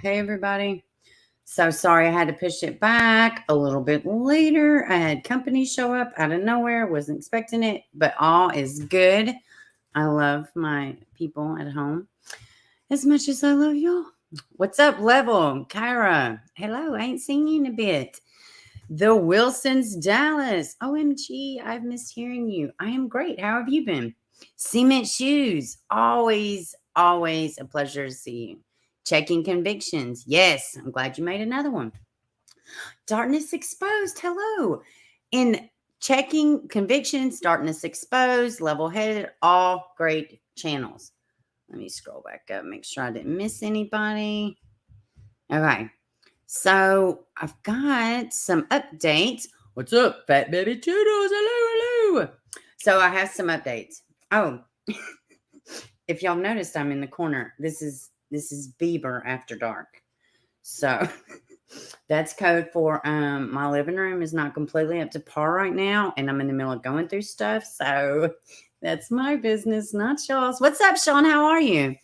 Hey, everybody. So sorry I had to push it back a little bit later. I had company show up out of nowhere. Wasn't expecting it, but all is good. I love my people at home as much as I love y'all. What's up, Level? Kyra. Hello. I ain't seen you in a bit. The Wilsons, Dallas. OMG. I've missed hearing you. I am great. How have you been? Cement Shoes. Always a pleasure to see you. Checking Convictions. Yes, I'm glad you made another one. Darkness Exposed. Hello. In Checking Convictions, Darkness Exposed, Level Headed, all great channels. Let me scroll back up, make sure I didn't miss anybody. Okay. So I've got some updates. What's up, Fat Baby Toodles? Hello. So I have some updates. Oh, if y'all noticed, I'm in the corner. This is Bieber After Dark. So that's code for my living room is not completely up to par right now, and I'm in the middle of going through stuff. So that's my business, not y'all's. What's up, Sean? How are you?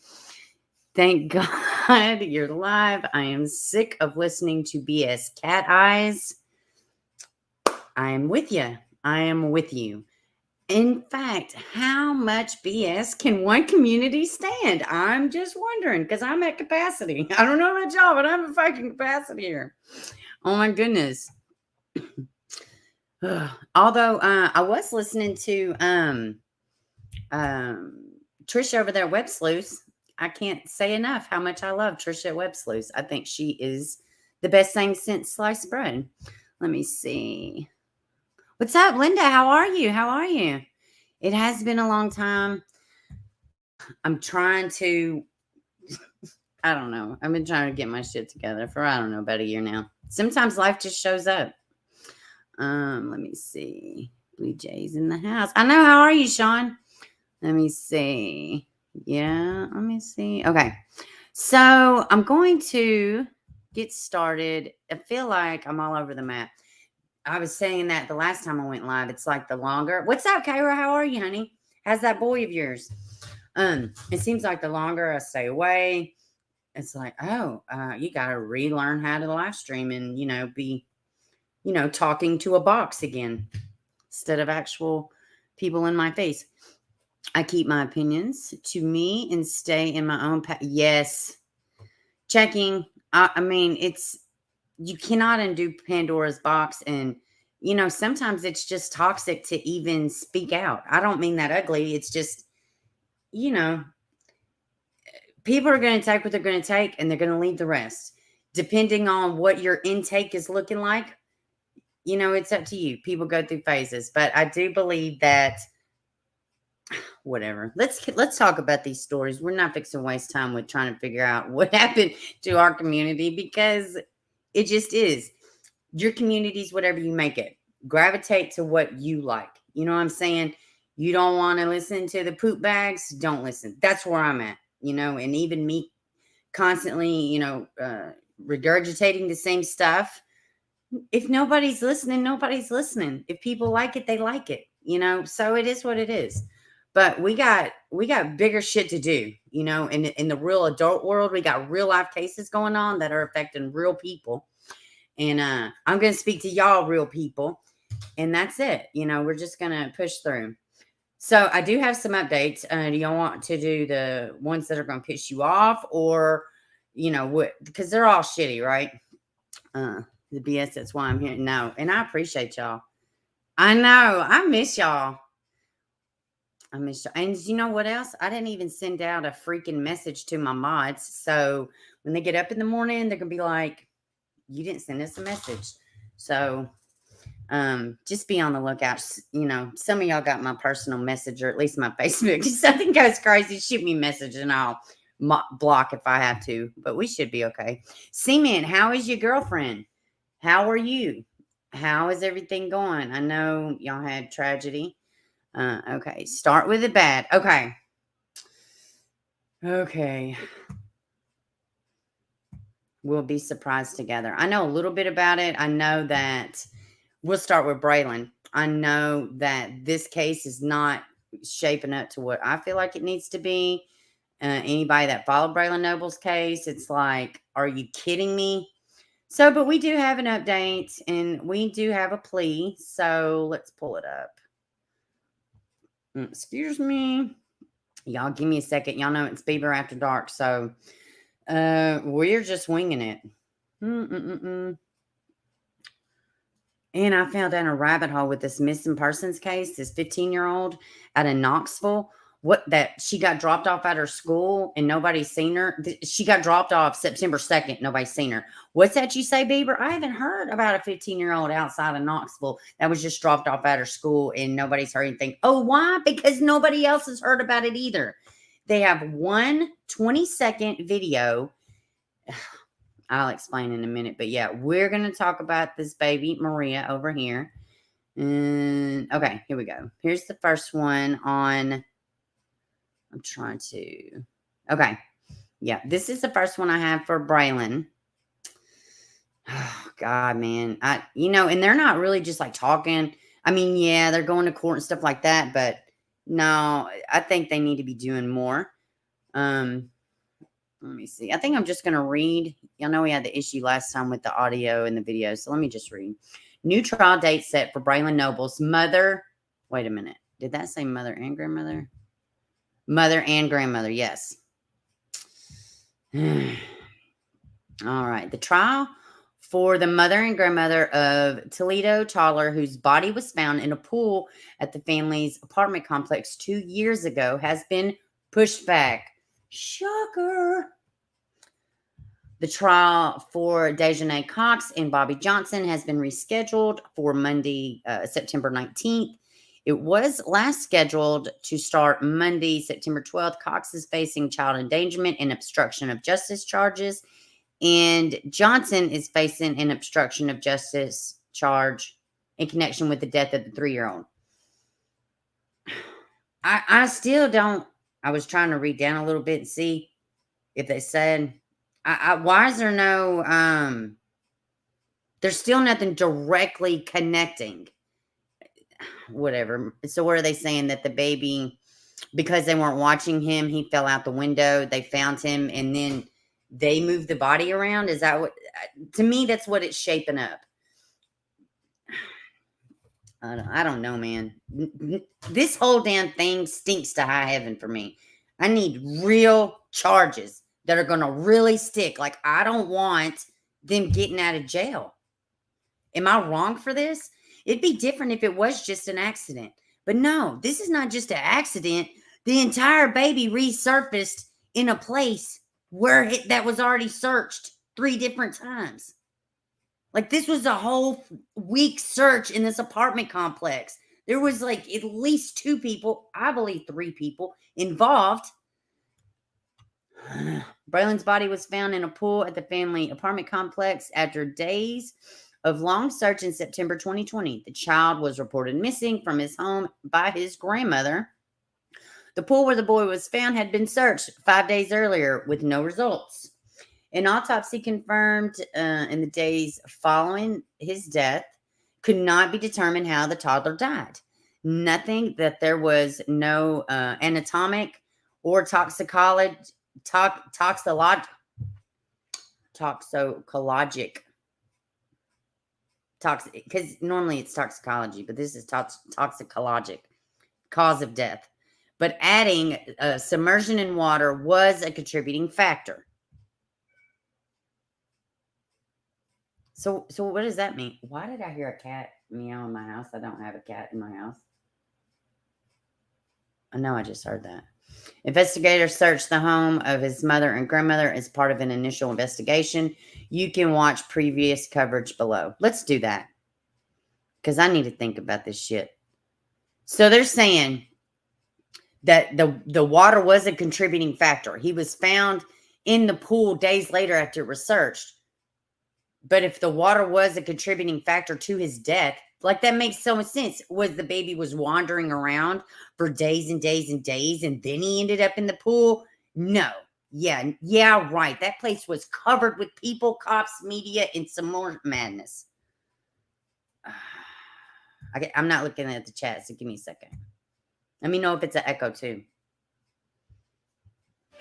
Thank God you're live. I am sick of listening to BS cat eyes. I am with you. I am with you. In fact, how much BS can one community stand? I'm just wondering because I'm at capacity. I don't know about y'all, but I'm at fucking capacity here. Oh my goodness. Although I was listening to Trisha over there at Web Sleuths. I can't say enough how much I love Trisha at Web Sleuths. I think she is the best thing since sliced bread. Let me see. What's up, Linda? How are you? How are you? It has been a long time. I'm trying to, I don't know. I've been trying to get my shit together for, I don't know, about a year now. Sometimes life just shows up. Let me see. Blue Jays in the house. I know. How are you, Sean? Let me see. Yeah, let me see. Okay. So I'm going to get started. I feel like I'm all over the map. I was saying that the last time I went live. It's like the longer. What's up, Kyra? How are you, honey? How's that boy of yours? It seems like the longer I stay away, it's like, oh, you got to relearn how to live stream and, be, talking to a box again instead of actual people in my face. I keep my opinions to me and stay in my own path. Yes. Checking. I mean, you cannot undo Pandora's box. And, sometimes it's just toxic to even speak out. I don't mean that ugly. It's just, people are going to take what they're going to take and they're going to leave the rest. Depending on what your intake is looking like, it's up to you. People go through phases. But I do believe that whatever. Let's talk about these stories. We're not fixing to waste time with trying to figure out what happened to our community because it just is. Your community is whatever you make it. Gravitate to what you like. You know what I'm saying? You don't want to listen to the poop bags, don't listen. That's where I'm at, and even me constantly, regurgitating the same stuff. If nobody's listening, nobody's listening. If people like it, they like it, so it is what it is. But we got bigger shit to do, in the real adult world. We got real life cases going on that are affecting real people. And I'm going to speak to y'all real people. And that's it. We're just going to push through. So I do have some updates. Do y'all want to do the ones that are going to piss you off or, what? Because they're all shitty, right? The BS, that's why I'm here. No. And I appreciate y'all. I know. I miss y'all. And you know what else? I didn't even send out a freaking message to my mods. So when they get up in the morning, they're going to be like, you didn't send us a message. So just be on the lookout. Some of y'all got my personal message or at least my Facebook. If something goes crazy, shoot me a message and I'll block if I have to. But we should be okay. Seaman, how is your girlfriend? How are you? How is everything going? I know y'all had tragedy. Okay, start with the bad. Okay. We'll be surprised together. I know a little bit about it. I know that we'll start with Braylen. I know that this case is not shaping up to what I feel like it needs to be. Anybody that followed Braylen Noble's case, it's like, are you kidding me? So, but we do have an update and we do have a plea. So let's pull it up. Excuse me. Y'all give me a second. Y'all know it's Bieber After Dark. So we're just winging it. And I fell down a rabbit hole with this missing persons case, this 15-year-old out of Knoxville. That she got dropped off at her school and nobody's seen her. She got dropped off September 2nd. Nobody's seen her. What's that you say, Bieber? I haven't heard about a 15-year-old outside of Knoxville that was just dropped off at her school and nobody's heard anything. Oh, why? Because nobody else has heard about it either. They have one 20-second video. I'll explain in a minute. But yeah, we're going to talk about this baby, Maria, over here. And okay, here we go. Here's the first one on... I'm trying to... Okay. Yeah, this is the first one I have for Braylen. Oh, God, man. And they're not really just like talking. I mean, yeah, they're going to court and stuff like that. But no, I think they need to be doing more. Let me see. I think I'm just going to read. Y'all know we had the issue last time with the audio and the video. So let me just read. New trial date set for Braylen Noble's mother. Wait a minute. Did that say mother and grandmother? Mother and grandmother, yes. All right. The trial for the mother and grandmother of Toledo toddler, whose body was found in a pool at the family's apartment complex 2 years ago, has been pushed back. Shocker. The trial for Dejanay Cox and Bobby Johnson has been rescheduled for Monday, September 19th. It was last scheduled to start Monday, September 12th. Cox is facing child endangerment and obstruction of justice charges, and Johnson is facing an obstruction of justice charge in connection with the death of the 3-year-old. I still don't... I was trying to read down a little bit and see if they said... why is there no... there's still nothing directly connecting. Whatever. So what are they saying? That the baby, because they weren't watching him, he fell out the window, they found him, and then they moved the body around? Is that what... To me, that's what it's shaping up. I don't know, man. This whole damn thing stinks to high heaven for me. I need real charges that are going to really stick. Like, I don't want them getting out of jail. Am I wrong for this? It'd be different if it was just an accident. But no, this is not just an accident. The entire baby resurfaced in a place where that was already searched 3 different times. Like, this was a whole week search in this apartment complex. There was like at least 2 people, I believe 3 people involved. Braylen's body was found in a pool at the family apartment complex after days of long search in September 2020. The child was reported missing from his home by his grandmother. The pool where the boy was found had been searched 5 days earlier with no results. An autopsy confirmed in the days following his death could not be determined how the toddler died. Nothing that there was no anatomic or toxicologic, because normally it's toxicology, but this is toxicologic cause of death. But adding submersion in water was a contributing factor. So what does that mean? Why did I hear a cat meow in my house? I don't have a cat in my house. I know I just heard that. Investigators searched the home of his mother and grandmother as part of an initial investigation. You can watch previous coverage below. Let's do that, because I need to think about this shit. So they're saying that the water was a contributing factor. He was found in the pool days later after it was searched. But if the water was a contributing factor to his death, like, that makes so much sense. Was the baby was wandering around for days and days and days, and then he ended up in the pool? No. Yeah, right. That place was covered with people, cops, media, and some more madness. I'm not looking at the chat, so give me a second. Let me know if it's an echo too.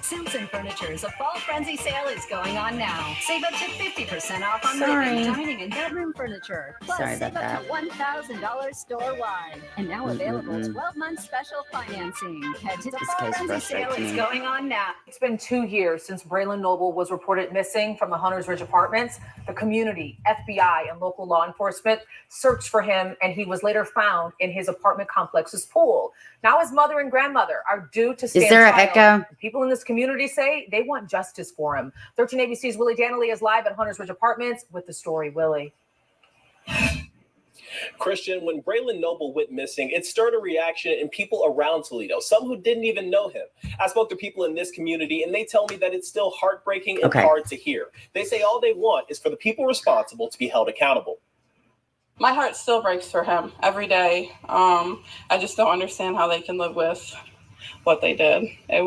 Simpson Furniture's a fall frenzy sale is going on now. Save up to 50% off on living, dining, and bedroom furniture. Plus, save up to $1,000 store-wide. And now available 12-month special financing. Head to the fall frenzy sale is going on now. It's been 2 years since Braylen Noble was reported missing from the Hunters Ridge Apartments. The community, FBI, and local law enforcement searched for him, and he was later found in his apartment complex's pool. Now his mother and grandmother are due to stand trial. Is there an echo? People in this community say they want justice for him. 13 ABC's Willie Danley is live at Hunters Ridge Apartments with the story. Willie. Christian, when Braylen Noble went missing, it stirred a reaction in people around Toledo, some who didn't even know him. I spoke to people in this community, and they tell me that it's still heartbreaking and hard to hear. They say all they want is for the people responsible to be held accountable. My heart still breaks for him every day. I just don't understand how they can live with what they did. It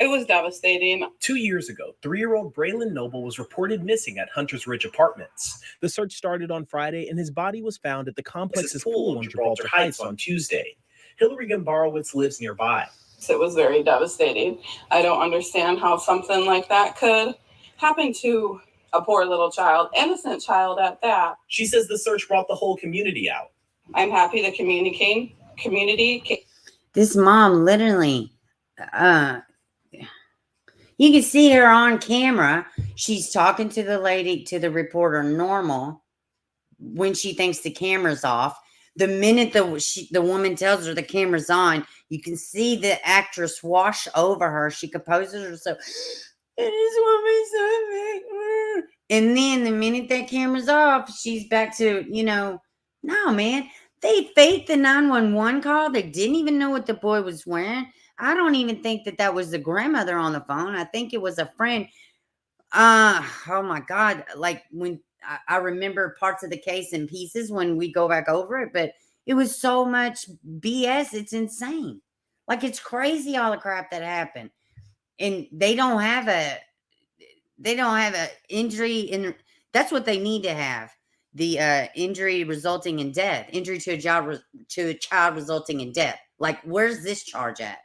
was devastating. 2 years ago, 3-year-old Braylen Noble was reported missing at Hunters Ridge Apartments. The search started on Friday, and his body was found at the complex's pool on Gibraltar Heights on Tuesday. Hillary Gombarowitz lives nearby. It was very devastating. I don't understand how something like that could happen to a poor little child, innocent child at that. She says the search brought the whole community out. I'm happy the community. This mom literally, you can see her on camera. She's talking to the lady, to the reporter, normal, when she thinks the camera's off. The minute the woman tells her the camera's on, you can see the actress wash over her. She composes herself. I just want me something. And then the minute that camera's off, she's back to, no, man. They faked the 911 call. They didn't even know what the boy was wearing. I don't even think that was the grandmother on the phone. I think it was a friend. Oh my God. Like when I remember parts of the case in pieces when we go back over it, but it was so much BS. It's insane. Like it's crazy all the crap that happened. And they don't have a injury that's what they need to have. The injury resulting in death, injury to a child resulting in death. Like, where's this charge at?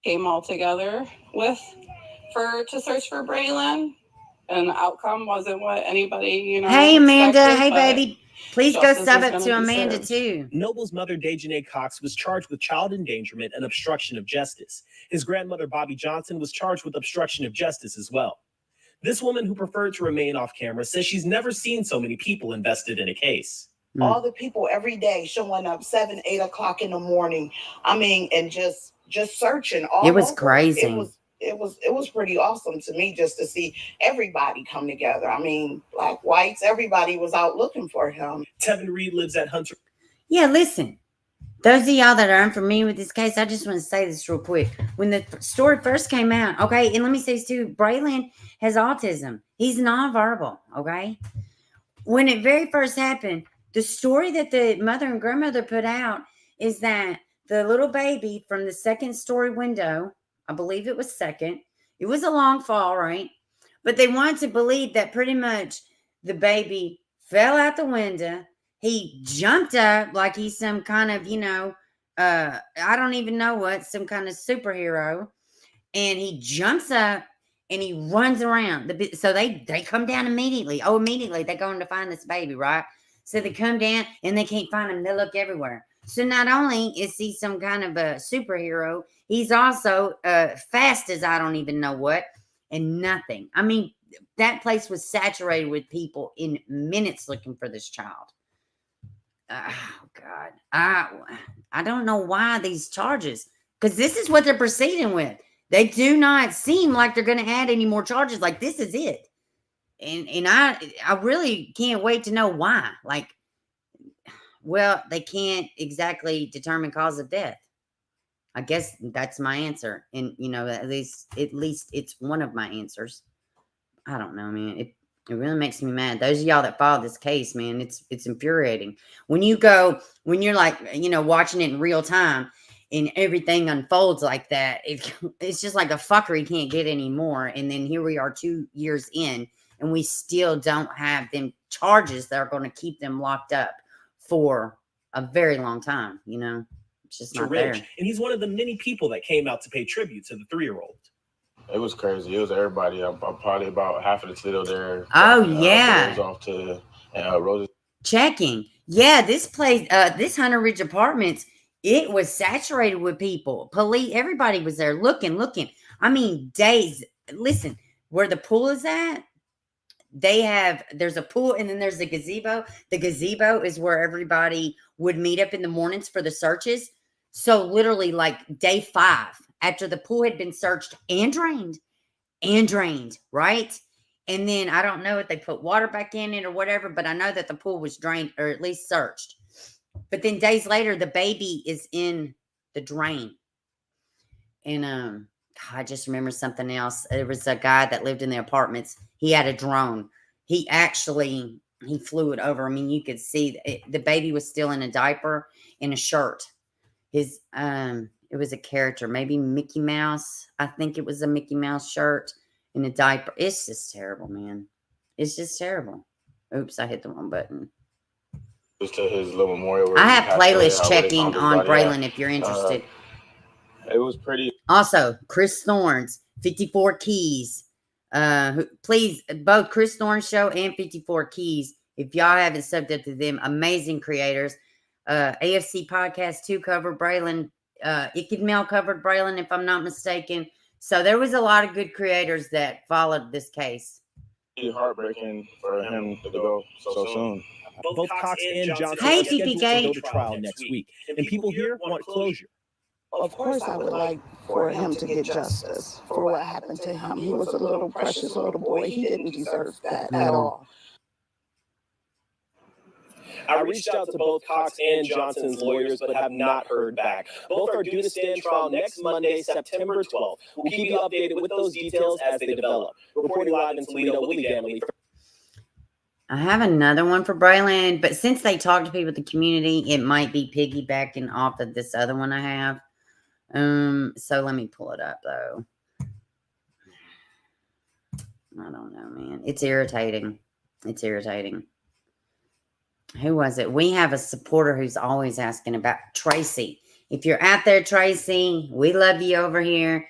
Came all together to search for Braylen, and the outcome wasn't what anybody, Hey, Amanda. Hey, baby. Please go sub it to Amanda, too. Noble's mother, Dejanay Cox, was charged with child endangerment and obstruction of justice. His grandmother, Bobby Johnson, was charged with obstruction of justice as well. This woman, who preferred to remain off camera, says she's never seen so many people invested in a case. All the people every day showing up 7, 8 o'clock in the morning. I mean, and just searching. It was crazy. It was pretty awesome to me just to see everybody come together. I mean, black, whites, everybody was out looking for him. Tevin Reed lives at Hunter. Yeah, listen. Those of y'all that are unfamiliar with this case, I just want to say this real quick. When the story first came out, okay, and let me say this too, Braylen has autism. He's nonverbal, okay? When it very first happened, the story that the mother and grandmother put out is that the little baby from the second story window, I believe it was second, it was a long fall, right? But they wanted to believe that pretty much the baby fell out the window. He jumped up like he's some kind of, I don't even know what, some kind of superhero. And he jumps up and he runs around. So they come down immediately. Oh, immediately they're going to find this baby, right? So they come down and they can't find him. They look everywhere. So not only is he some kind of a superhero, he's also fast as I don't even know what, and nothing. I mean, that place was saturated with people in minutes looking for this child. Oh, God. I don't know why these charges, because this is what they're proceeding with. They do not seem like they're going to add any more charges. Like, this is it. And I really can't wait to know why. Like, well, they can't exactly determine cause of death. I guess that's my answer. And, at least it's one of my answers. I don't know, man. It really makes me mad. Those of y'all that follow this case, man, it's infuriating. When you're like, watching it in real time and everything unfolds like that, it's just like a fucker you can't get anymore. And then here we are 2 years in, and we still don't have them charges that are going to keep them locked up for a very long time, just not there. And he's one of the many people that came out to pay tribute to the 3-year-old. It was crazy. It was everybody. I'm probably about half of the Toledo there. Oh, yeah. Goes off to Roses. Checking. Yeah, this place, this Hunter Ridge Apartments, it was saturated with people. Police, everybody was there looking. I mean, days. Listen, where the pool is at, there's a pool and then there's a gazebo. The gazebo is where everybody would meet up in the mornings for the searches. So literally like day 5, after the pool had been searched and drained, right? And then I don't know if they put water back in it or whatever, but I know that the pool was drained or at least searched. But then days later, the baby is in the drain. And I just remember something else. There was a guy that lived in the apartments. He had a drone. He flew it over. I mean, you could see the baby was still in a diaper and a shirt. It was a character, maybe Mickey Mouse. I think it was a Mickey Mouse shirt in a diaper. It's just terrible, man. It's just terrible. Oops, I hit the wrong button. Just to his little memorial. I have playlist checking on Braylen if you're interested. It was pretty. Also, Chris Thorne's 54 Keys. Please, both Chris Thorne's show and 54 Keys, if y'all haven't subbed up to them, amazing creators. AFC Podcast 2 covered Braylen. Icked Mel covered Braylen, if I'm not mistaken. So there was a lot of good creators that followed this case. It's heartbreaking for him to go so soon. Both Cox and Johnson Hey, are scheduled PPK. to go to trial next week. And people here want closure. Of course, I would like for him to get justice for what happened to him. He was a little precious little boy. He didn't deserve that at all. I reached out to both Cox and Johnson's lawyers, but have not heard back. Both are due to stand trial next Monday, September 12th. We'll keep you updated with those details as they develop. Reporting live in Toledo, Willie Danley. I have another one for Braylen, but since they talk to people in the community, it might be piggybacking off of this other one I have. So let me pull it up though. I don't know, man. It's irritating. Who was it? We have a supporter who's always asking about Tracy. If you're out there, Tracy, we love you over here.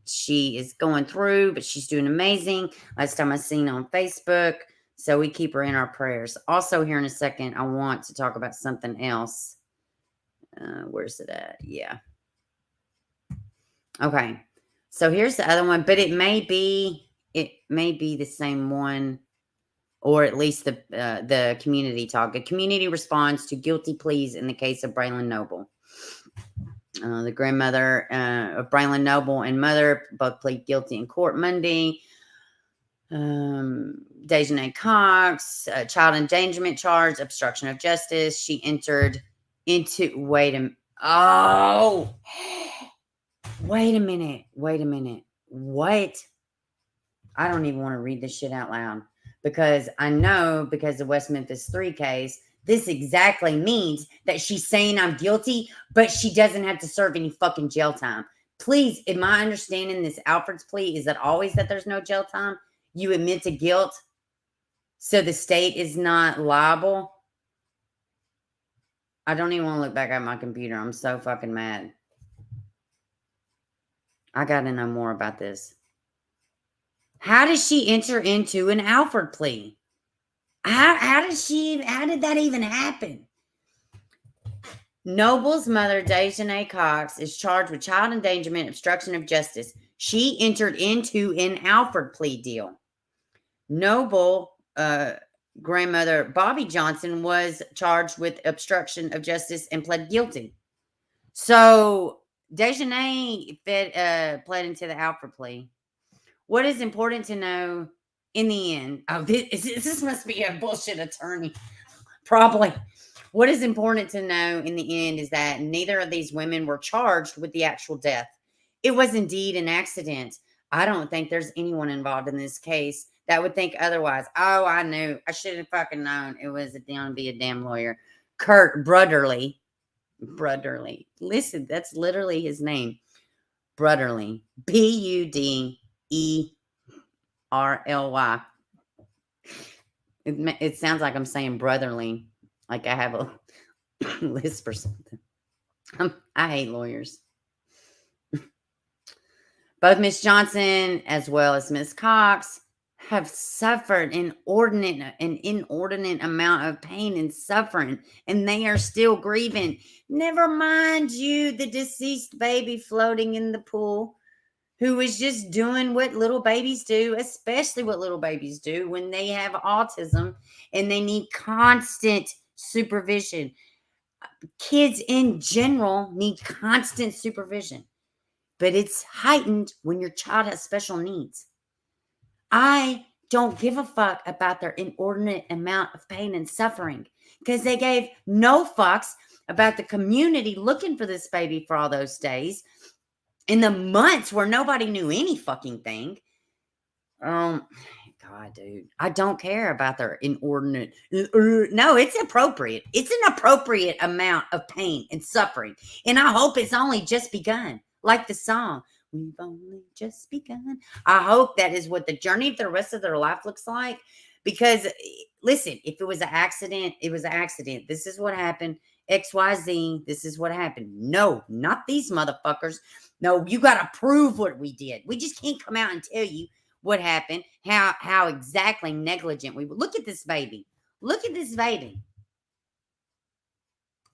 She is going through, but she's doing amazing. Last time I seen on Facebook. So we keep her in our prayers. Also, here in a second, I want to talk about something else. Where's it at? Yeah. Okay. So here's the other one, but it may be the same one, or at least the community talk. A community responds to guilty pleas in the case of Braylen Noble. The grandmother of Braylen Noble and mother both plead guilty in court Monday. Dejanay Cox, child endangerment charge, obstruction of justice. She entered into, wait a minute. What? I don't even want to read this shit out loud because I know because the West Memphis 3 case, this exactly means that she's saying I'm guilty, but she doesn't have to serve any fucking jail time. Please, in my understanding, this Alfred's plea is that always that there's no jail time. You admit to guilt, so the state is not liable. I don't even want to look back at my computer. I'm so fucking mad. I got to know more about this. How did she enter into an Alfred plea? How did that even happen? Noble's mother, Dejanay Cox, is charged with child endangerment, obstruction of justice. She entered into an Alfred plea deal. Noble, grandmother Bobby Johnson, was charged with obstruction of justice and pled guilty. So Dejanay pled into the Alfred plea. What is important to know in the end? Oh, this must be a bullshit attorney. Probably. What is important to know in the end is that neither of these women were charged with the actual death. It was indeed an accident. I don't think there's anyone involved in this case that would think otherwise. Oh, I knew. I should have fucking known it was going to be a damn lawyer. Kurt Brudderly. Listen, that's literally his name. Brudderly. Budderly. It sounds like I'm saying brotherly. Like I have a lisp or something. I hate lawyers. Both Miss Johnson as well as Miss Cox have suffered an inordinate amount of pain and suffering, and they are still grieving. Never mind you, the deceased baby floating in the pool, who is just doing what little babies do, especially what little babies do when they have autism and they need constant supervision. Kids in general need constant supervision, but it's heightened when your child has special needs. I don't give a fuck about their inordinate amount of pain and suffering because they gave no fucks about the community looking for this baby for all those days in the months where nobody knew any fucking thing. God, dude, I don't care about their inordinate. No, it's appropriate. It's an appropriate amount of pain and suffering. And I hope it's only just begun. Like the song, we've only just begun. I hope that is what the journey of the rest of their life looks like. Because, listen, if it was an accident, it was an accident. This is what happened. XYZ, this is what happened. No, not these motherfuckers. No, you got to prove what we did. We just can't come out and tell you what happened, how exactly negligent we were. Look at this baby. Look at this baby.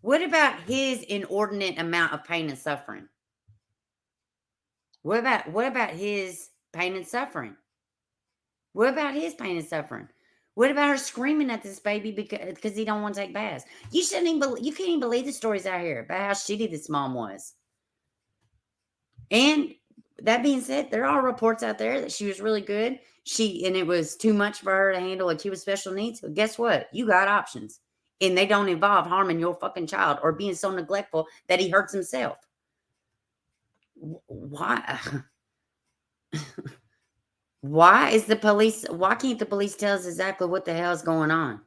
What about his inordinate amount of pain and suffering? What about his pain and suffering? What about his pain and suffering? What about her screaming at this baby because he don't want to take baths? You can't even believe the stories out here about how shitty this mom was. And that being said, there are reports out there that she was really good. And it was too much for her to handle a kid with special needs. But guess what? You got options. And they don't involve harming your fucking child or being so neglectful that he hurts himself. Why? Why can't the police tell us exactly what the hell is going on?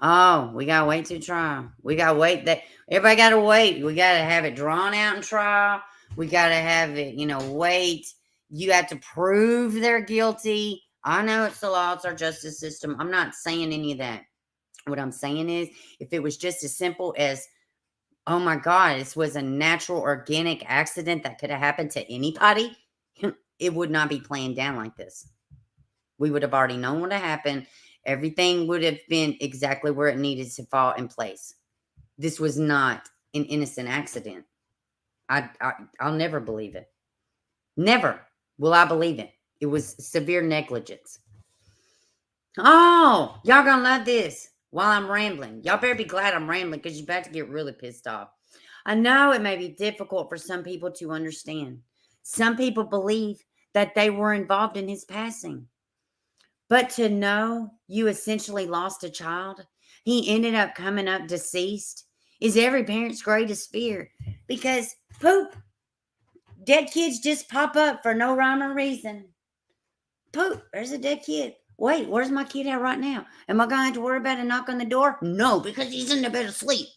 Oh, we got to wait to trial. We got to wait. Everybody got to wait. We got to have it drawn out in trial. We got to have it, wait. You have to prove they're guilty. I know it's the law. It's our justice system. I'm not saying any of that. What I'm saying is, if it was just as simple as, oh my God, this was a natural, organic accident that could have happened to anybody, it would not be playing down like this. We would have already known what happened. Everything would have been exactly where it needed to fall in place. This was not an innocent accident. I'll never believe it. Never will I believe it. It was severe negligence. Oh, y'all gonna love this while I'm rambling. Y'all better be glad I'm rambling because you're about to get really pissed off. I know it may be difficult for some people to understand. Some people believe that they were involved in his passing. But to know you essentially lost a child, he ended up coming up deceased, is every parent's greatest fear. Because poop, dead kids just pop up for no rhyme or reason. Poop, there's a dead kid. Wait, where's my kid at right now? Am I going to have to worry about a knock on the door? No, because he's in the bed asleep.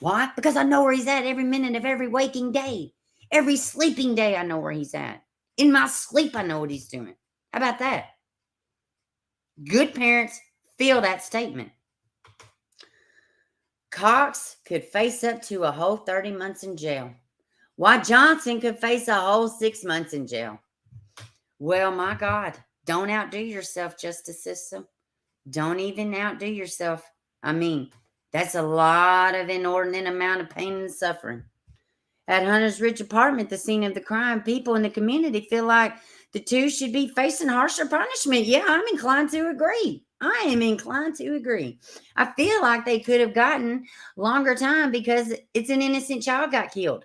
Why? Because I know where he's at every minute of every waking day. Every sleeping day, I know where he's at. In my sleep, I know what he's doing. How about that? Good parents feel that statement. Cox could face up to a whole 30 months in jail, while Johnson could face a whole 6 months in jail. Well, my God, don't outdo yourself, justice system. Don't even outdo yourself. I mean, that's a lot of inordinate amount of pain and suffering. At Hunter's Ridge apartment, the scene of the crime, people in the community feel like the two should be facing harsher punishment. Yeah, I'm inclined to agree. I am inclined to agree. I feel like they could have gotten longer time because it's an innocent child got killed.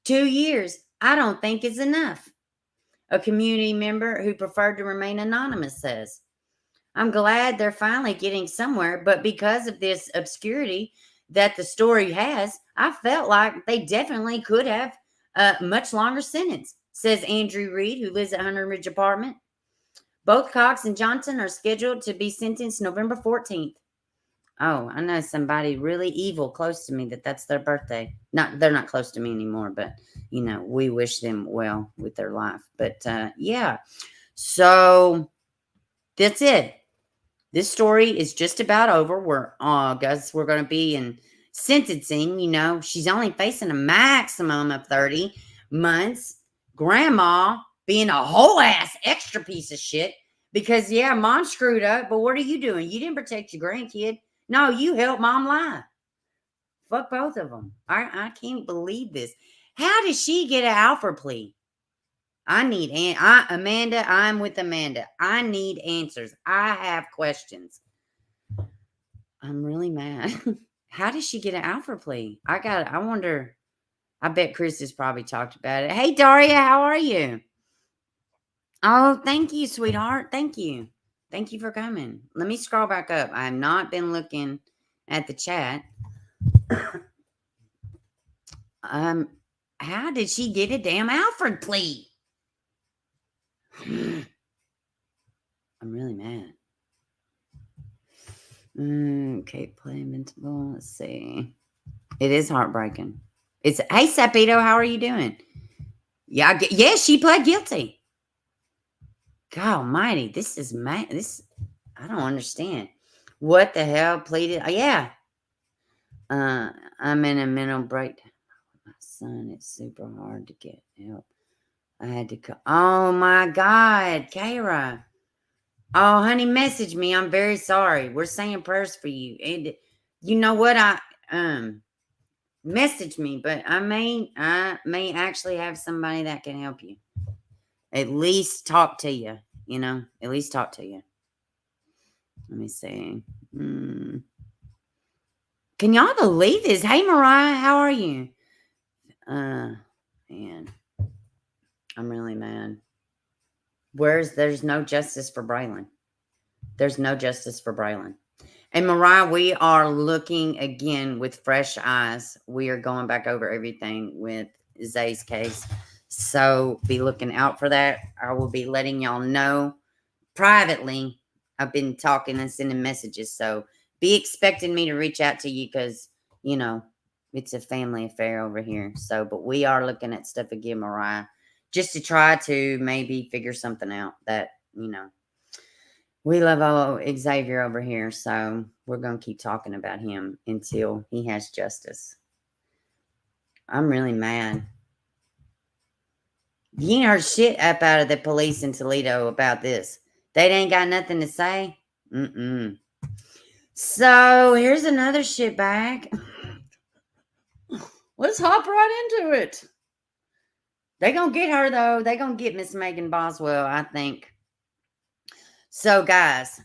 2 years, I don't think is enough. A community member who preferred to remain anonymous says, I'm glad they're finally getting somewhere, but because of this obscurity that the story has, I felt like they definitely could have a much longer sentence, says Andrew Reed, who lives at Hunter Ridge Apartment. Both Cox and Johnson are scheduled to be sentenced November 14th. Oh, I know somebody really evil close to me that's their birthday. They're not close to me anymore, but, we wish them well with their life. But, yeah. So, that's it. This story is just about over. We're going to be in sentencing, she's only facing a maximum of 30 months. Grandma being a whole ass extra piece of shit because, yeah, mom screwed up, but what are you doing? You didn't protect your grandkid. No, you helped mom lie. Fuck both of them. I can't believe this. How did she get an Alfred plea? Amanda, I'm with Amanda. I need answers. I have questions. I'm really mad. How did she get an Alfred plea? I wonder. I bet Chris has probably talked about it. Hey, Daria, how are you? Oh, thank you, sweetheart. Thank you. Thank you for coming. Let me scroll back up. I have not been looking at the chat. How did she get a damn Alfred plea? I'm really mad. Okay, play Invincible. Let's see. It is heartbreaking. Hey, Sapito, how are you doing? Yeah, she pled guilty. God almighty, this is mad. I don't understand. What the hell pleaded? Yeah. I'm in a mental breakdown. My son, it's super hard to get help. I had to call. Oh my God, Kara. Oh, honey, message me. I'm very sorry. We're saying prayers for you. And you know what? Message me, but I may actually have somebody that can help you. At least talk to you. At least talk to you. Let me see. Can y'all believe this? Hey, Mariah, how are you? Man, I'm really mad. There's no justice for Braylen. There's no justice for Braylen. And Mariah, we are looking again with fresh eyes. We are going back over everything with Zay's case. So be looking out for that. I will be letting y'all know privately. I've been talking and sending messages. So be expecting me to reach out to you because, it's a family affair over here. So, but we are looking at stuff again, Mariah, just to try to maybe figure something out that, we love Xavier over here, so we're going to keep talking about him until he has justice. I'm really mad. You ain't heard shit up out of the police in Toledo about this. They ain't got nothing to say. So here's another shit bag. Let's hop right into it. They going to get her, though. They going to get Miss Megan Boswell, I think. So, guys,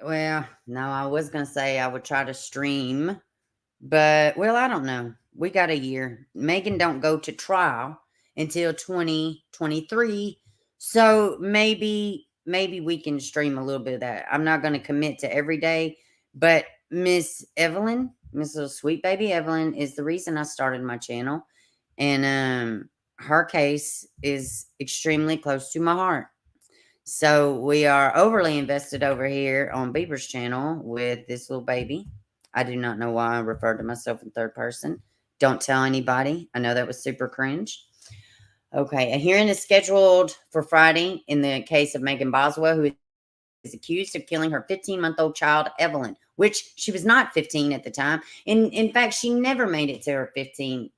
well, no, I was going to say I would try to stream, but, well, I don't know. We got a year. Megan don't go to trial until 2023, so maybe we can stream a little bit of that. I'm not going to commit to every day, but Miss Evelyn, Miss Little Sweet Baby Evelyn, is the reason I started my channel, and her case is extremely close to my heart. So we are overly invested over here on Beber's channel with this little baby. I do not know why I referred to myself in third person. Don't tell anybody. I know that was super cringe. Okay, a hearing is scheduled for Friday in the case of Megan Boswell, who is accused of killing her 15-month-old child, Evelyn, which she was not 15 at the time. In fact, she never made it to her 15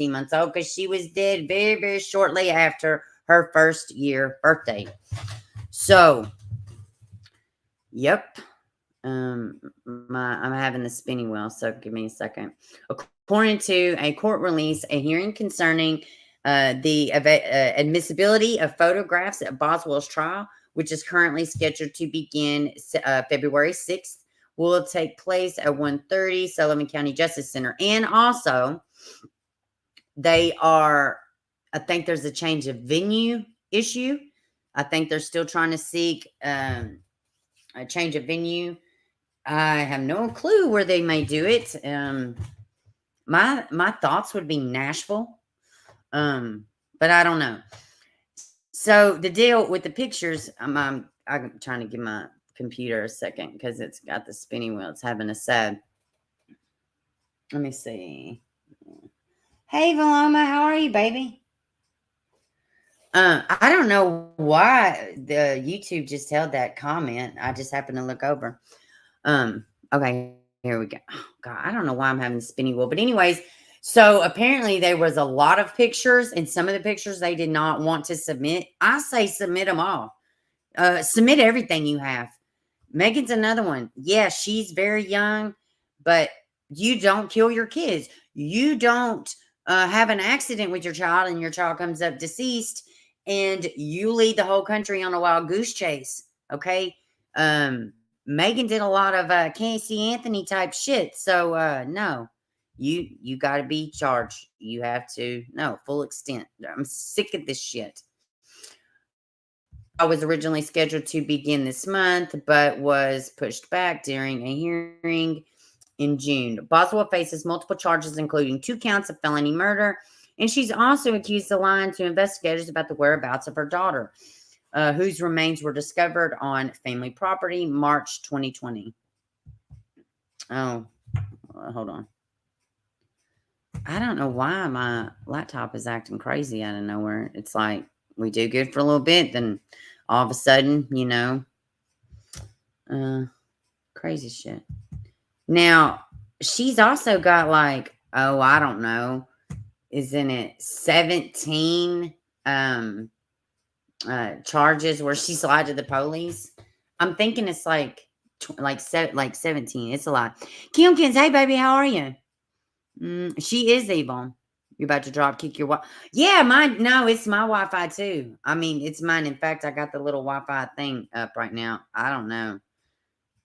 months old because she was dead very, very shortly after her first year birthday. So, yep. I'm having the spinning wheel, so give me a second. According to a court release, a hearing concerning the admissibility of photographs at Boswell's trial, which is currently scheduled to begin February 6th, will take place at 1:30 Sullivan County Justice Center. And also, I think there's a change of venue issue. I think they're still trying to seek a change of venue. I have no clue where they may do it. My thoughts would be Nashville, but I don't know. So the deal with the pictures, I'm trying to give my computer a second because it's got the spinning wheel. It's having a sad. Let me see. Hey, Valoma, how are you, baby? I don't know why the YouTube just held that comment. I just happened to look over. Okay, here we go. Oh, God, I don't know why I'm having spinny wheel. But anyways, so apparently there was a lot of pictures, and some of the pictures they did not want to submit. I say submit them all. Submit everything you have. Megan's another one. Yeah, she's very young, but you don't kill your kids. You don't have an accident with your child and your child comes up deceased and you lead the whole country on a wild goose chase. Okay. Megan did a lot of Casey Anthony type shit. So no, you got to be charged. You have to full extent. I'm sick of this shit. I was originally scheduled to begin this month, but was pushed back during a hearing in June. Boswell faces multiple charges, including 2 counts of felony murder, and she's also accused of lying to investigators about the whereabouts of her daughter, whose remains were discovered on family property March 2020. Oh, hold on. I don't know why my laptop is acting crazy out of nowhere. It's like we do good for a little bit, then all of a sudden, crazy shit. Now, she's also got like, I don't know, isn't it 17 charges where she's lied to the police? I'm thinking it's like 17. It's a lot. Kimkins, hey baby, how are you? She is evil. You're about to drop kick your Wi-Fi. Yeah, mine. No, it's my Wi-Fi too. I mean, it's mine. In fact, I got the little Wi-Fi thing up right now. I don't know.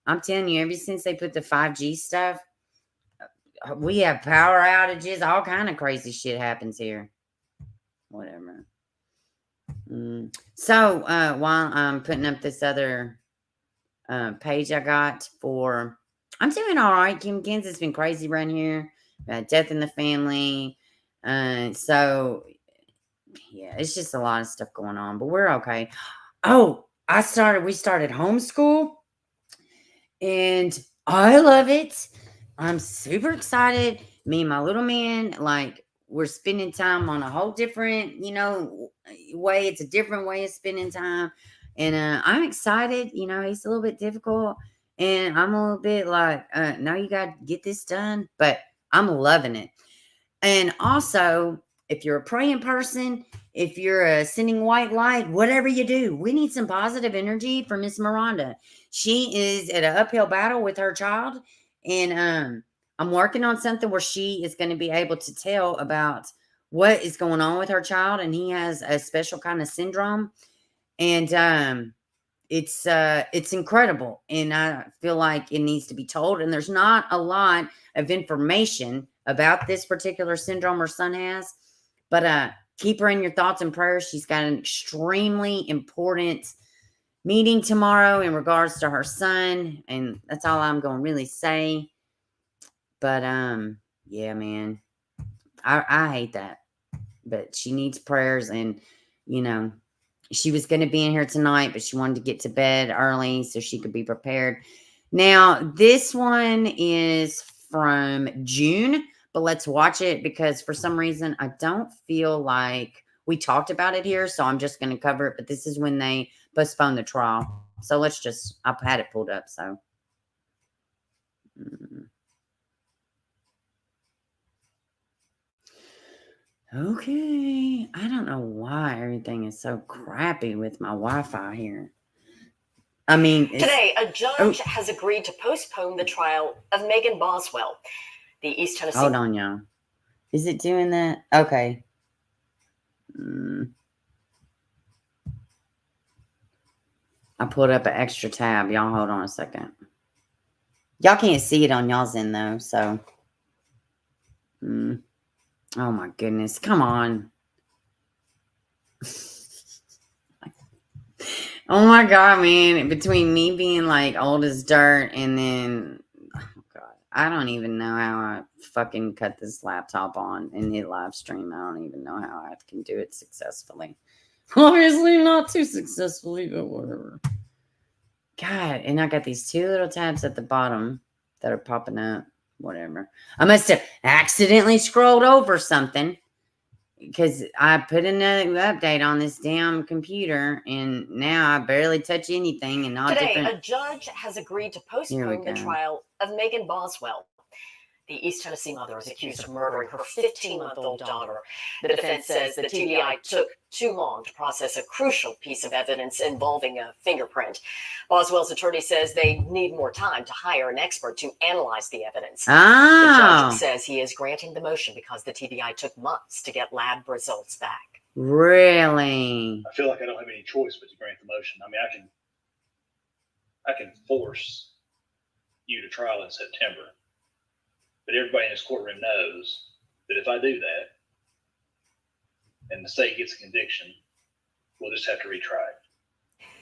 I'm telling you, ever since they put the 5G stuff, we have power outages. All kind of crazy shit happens here. Whatever. So while I'm putting up this other page I got for, I'm doing all right, Kimkins. It's been crazy around here. Death in the family. So yeah, it's just a lot of stuff going on, but we're okay. Oh, we started homeschool and I love it. I'm super excited. Me and my little man, like, we're spending time on a whole different, way. It's a different way of spending time. And I'm excited. He's a little bit difficult. And I'm a little bit like, no, you got to get this done. But I'm loving it. And also, if you're a praying person, if you're sending white light, whatever you do, we need some positive energy for Miss Miranda. She is at an uphill battle with her child. And I'm working on something where she is going to be able to tell about what is going on with her child. And he has a special kind of syndrome. And it's incredible. And I feel like it needs to be told. And there's not a lot of information about this particular syndrome her son has. But keep her in your thoughts and prayers. She's got an extremely important meeting tomorrow in regards to her son. And that's all I'm going to really say. But, yeah, man, I hate that. But she needs prayers. And, she was going to be in here tonight, but she wanted to get to bed early so she could be prepared. Now, this one is from June, but let's watch it because for some reason I don't feel like we talked about it here. So I'm just going to cover it. But this is when they postponed the trial. So I've had it pulled up. So. Okay. I don't know why everything is so crappy with my Wi-Fi here. I mean, today, a judge has agreed to postpone the trial of Megan Boswell. The East Tennessee. Hold on, y'all. Is it doing that? Okay. I pulled up an extra tab. Y'all hold on a second. Y'all can't see it on y'all's end, though, so. Oh, my goodness. Come on. Oh, my God, man. Between me being, like, old as dirt and then, oh, God. I don't even know how I fucking cut this laptop on and hit live stream. I don't even know how I can do it successfully. Obviously not too successfully, but whatever. God, and I got these 2 little tabs at the bottom that are popping up. Whatever. I must have accidentally scrolled over something. because I put another update on this damn computer, and now I barely touch anything. And all Today, different. a judge has agreed to postpone the trial of Megan Boswell. The East Tennessee mother is accused of murdering her 15-month-old daughter. The defense says the TBI took too long to process a crucial piece of evidence involving a fingerprint. Boswell's attorney says they need more time to hire an expert to analyze the evidence. The judge says he is granting the motion because the TBI took months to get lab results back. Really? I feel like I don't have any choice but to grant the motion. I mean, I can force you to trial in September. But everybody in this courtroom knows that if I do that and the state gets a conviction, we'll just have to retry it.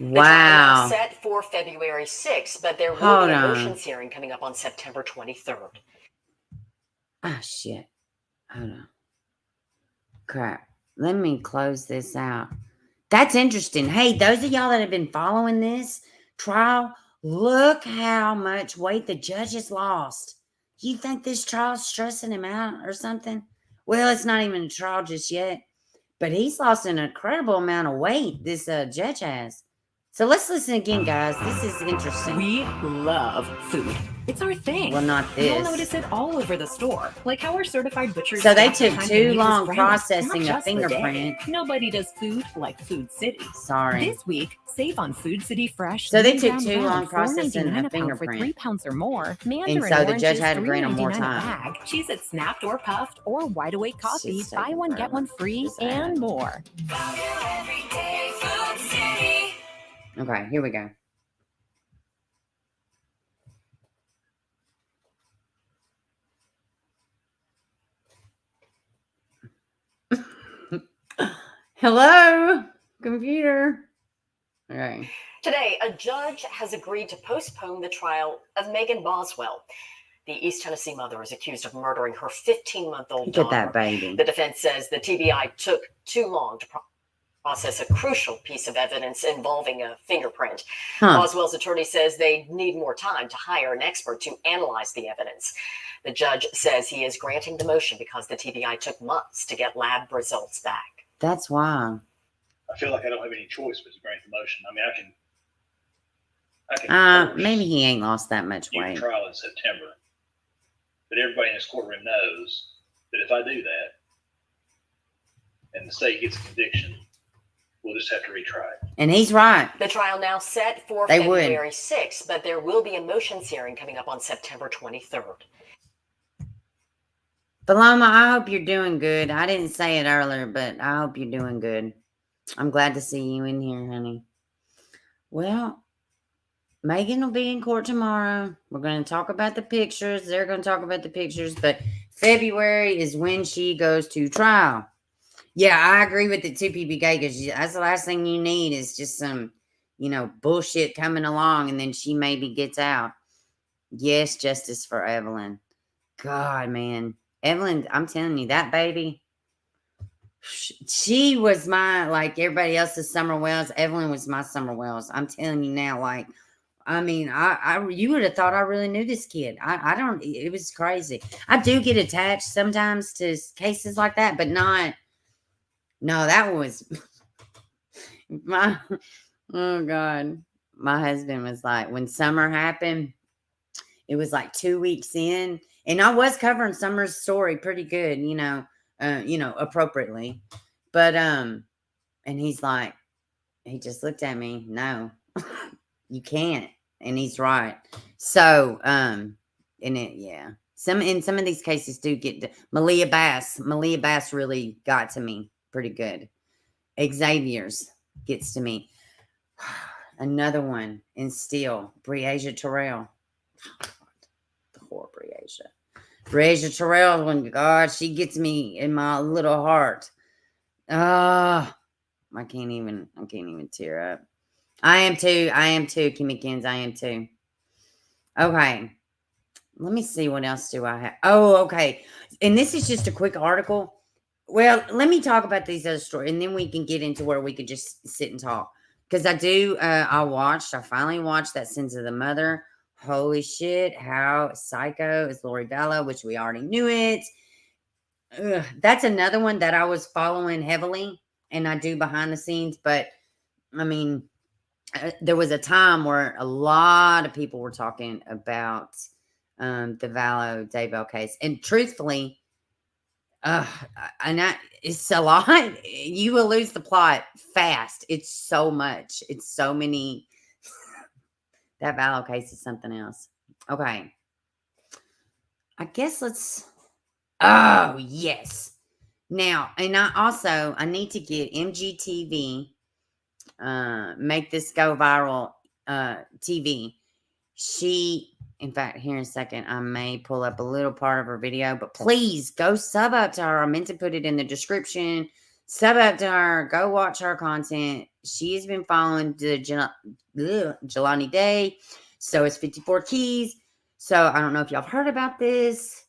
Wow. The trial is set for February 6th, but there will be a motions hearing coming up on September 23rd. Oh, shit. Hold on. Crap. Let me close this out. That's interesting. Hey, those of y'all that have been following this trial, look how much weight the judge has lost. You think this trial's stressing him out or something? Well, it's not even a trial just yet, but he's lost an incredible amount of weight, this judge has. So let's listen again, guys. This is interesting. We love food. It's our thing. Well, not this. You'll notice it all over the store. Like how our certified butchers. So they took too long processing a fingerprint. Nobody does food like Food City. Sorry. This week, save on Food City fresh. So they took too long processing a fingerprint. For 3 pounds or more. And so the judge had to grant them more time. Cheese it snapped or puffed or wide awake coffee. Buy one, get one free and more. Okay, here we go. Hello, computer. All right. Today, a judge has agreed to postpone the trial of Megan Boswell. The East Tennessee mother is accused of murdering her 15-month-old daughter. Look at that baby. The defense says the TBI took too long to process a crucial piece of evidence involving a fingerprint. Boswell's attorney says they need more time to hire an expert to analyze the evidence. The judge says he is granting the motion because the TBI took months to get lab results back. That's why. I feel like I don't have any choice but to grant the motion. I mean, I can maybe he ain't lost that much weight. Trial in September. But everybody in this courtroom knows that if I do that and the state gets a conviction, we'll just have to retry it. And he's right. The trial now set for February 6th, but there will be a motions hearing coming up on September 23rd. Paloma, I hope you're doing good. I didn't say it earlier, but I hope you're doing good. I'm glad to see you in here, honey. Well, Megan will be in court tomorrow. We're going to talk about the pictures. They're going to talk about the pictures, but February is when she goes to trial. Yeah, I agree with the 2PBK because that's the last thing you need is just some, bullshit coming along and then she maybe gets out. Yes, justice for Evelyn. God, man. Evelyn, I'm telling you, that baby, she was my, like everybody else's Summer Wells. Evelyn was my Summer Wells. I'm telling you now, you would have thought I really knew this kid. It was crazy. I do get attached sometimes to cases like that, but not, no, that was oh God. My husband was like, when Summer happened, it was like 2 weeks in. And I was covering Summer's story pretty good, appropriately. But, and he's like, he just looked at me. No, you can't. And he's right. So, some of these cases do get Malia Bass really got to me pretty good. Xavier's gets to me. Another one in Steel, Breasia Terrell. The whore Breasia Terrell, when God, she gets me in my little heart. I can't even tear up. I am too, Kimmy Kins, I am too. Okay. Let me see what else do I have. Oh, okay. And this is just a quick article. Well, let me talk about these other stories, and then we can get into where we could just sit and talk. Because I finally watched that Sins of the Mother. Holy shit, how psycho is Lori Vallow, which we already knew it. that's another one that I was following heavily, and I do behind the scenes. But I mean, there was a time where a lot of people were talking about the Vallow Daybell case, and truthfully, it's a lot. You will lose the plot fast. It's so much. It's so many. That Vallow case is something else. Okay. I guess let's. Oh, yes. Now, and I need to get MGTV, make this go viral, TV. In fact, here in a second, I may pull up a little part of her video, but please go sub up to her. I meant to put it in the description. Sub up to her. Go watch her content. She has been following the Jelani Day. So it's 54 Keys. So I don't know if y'all have heard about this.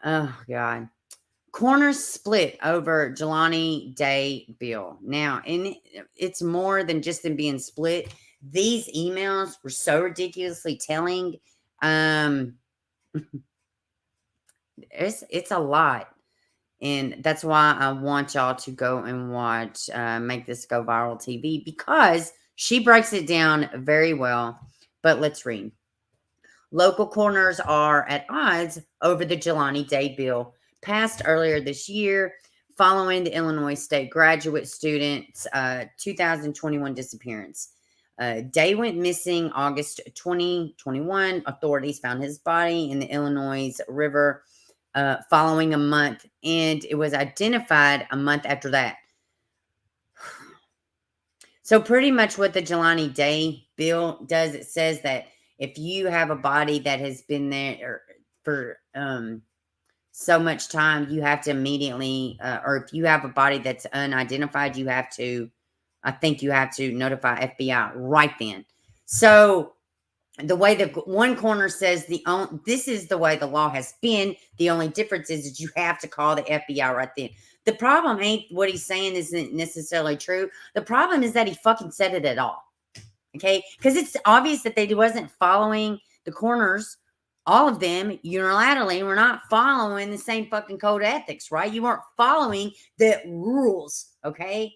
Oh, God. Corners split over Jelani Day bill. Now, and it's more than just them being split. These emails were so ridiculously telling. It's a lot. And that's why I want y'all to go and watch Make This Go Viral TV, because she breaks it down very well. But let's read. Local corners are at odds over the Jelani Day bill passed earlier this year following the Illinois State graduate student's 2021 disappearance. Day went missing August 2021. Authorities found his body in the Illinois River following a month, and it was identified a month after that. So pretty much what the Jelani Day bill does, it says that if you have a body that has been there for so much time, you have to immediately, or if you have a body that's unidentified, I think you have to notify FBI right then. So the way the one corner says this is the way the law has been. The only difference is that you have to call the FBI right then. The problem ain't what he's saying isn't necessarily true. The problem is that he fucking said it at all. Okay? Because it's obvious that they wasn't following the corners. All of them unilaterally were not following the same fucking code of ethics, right? You weren't following the rules, okay?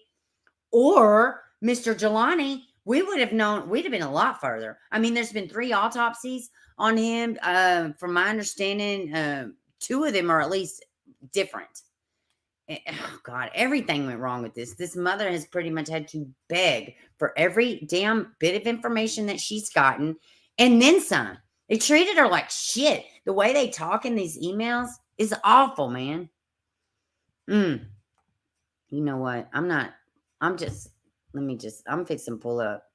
Or Mr. Jelani, we would have known, we'd have been a lot further. I mean, there's been 3 autopsies on him. From my understanding, 2 of them are at least different. Oh, God, everything went wrong with this. This mother has pretty much had to beg for every damn bit of information that she's gotten, and then some. They treated her like shit. The way they talk in these emails is awful, man. You know what? I'm fixing to pull up.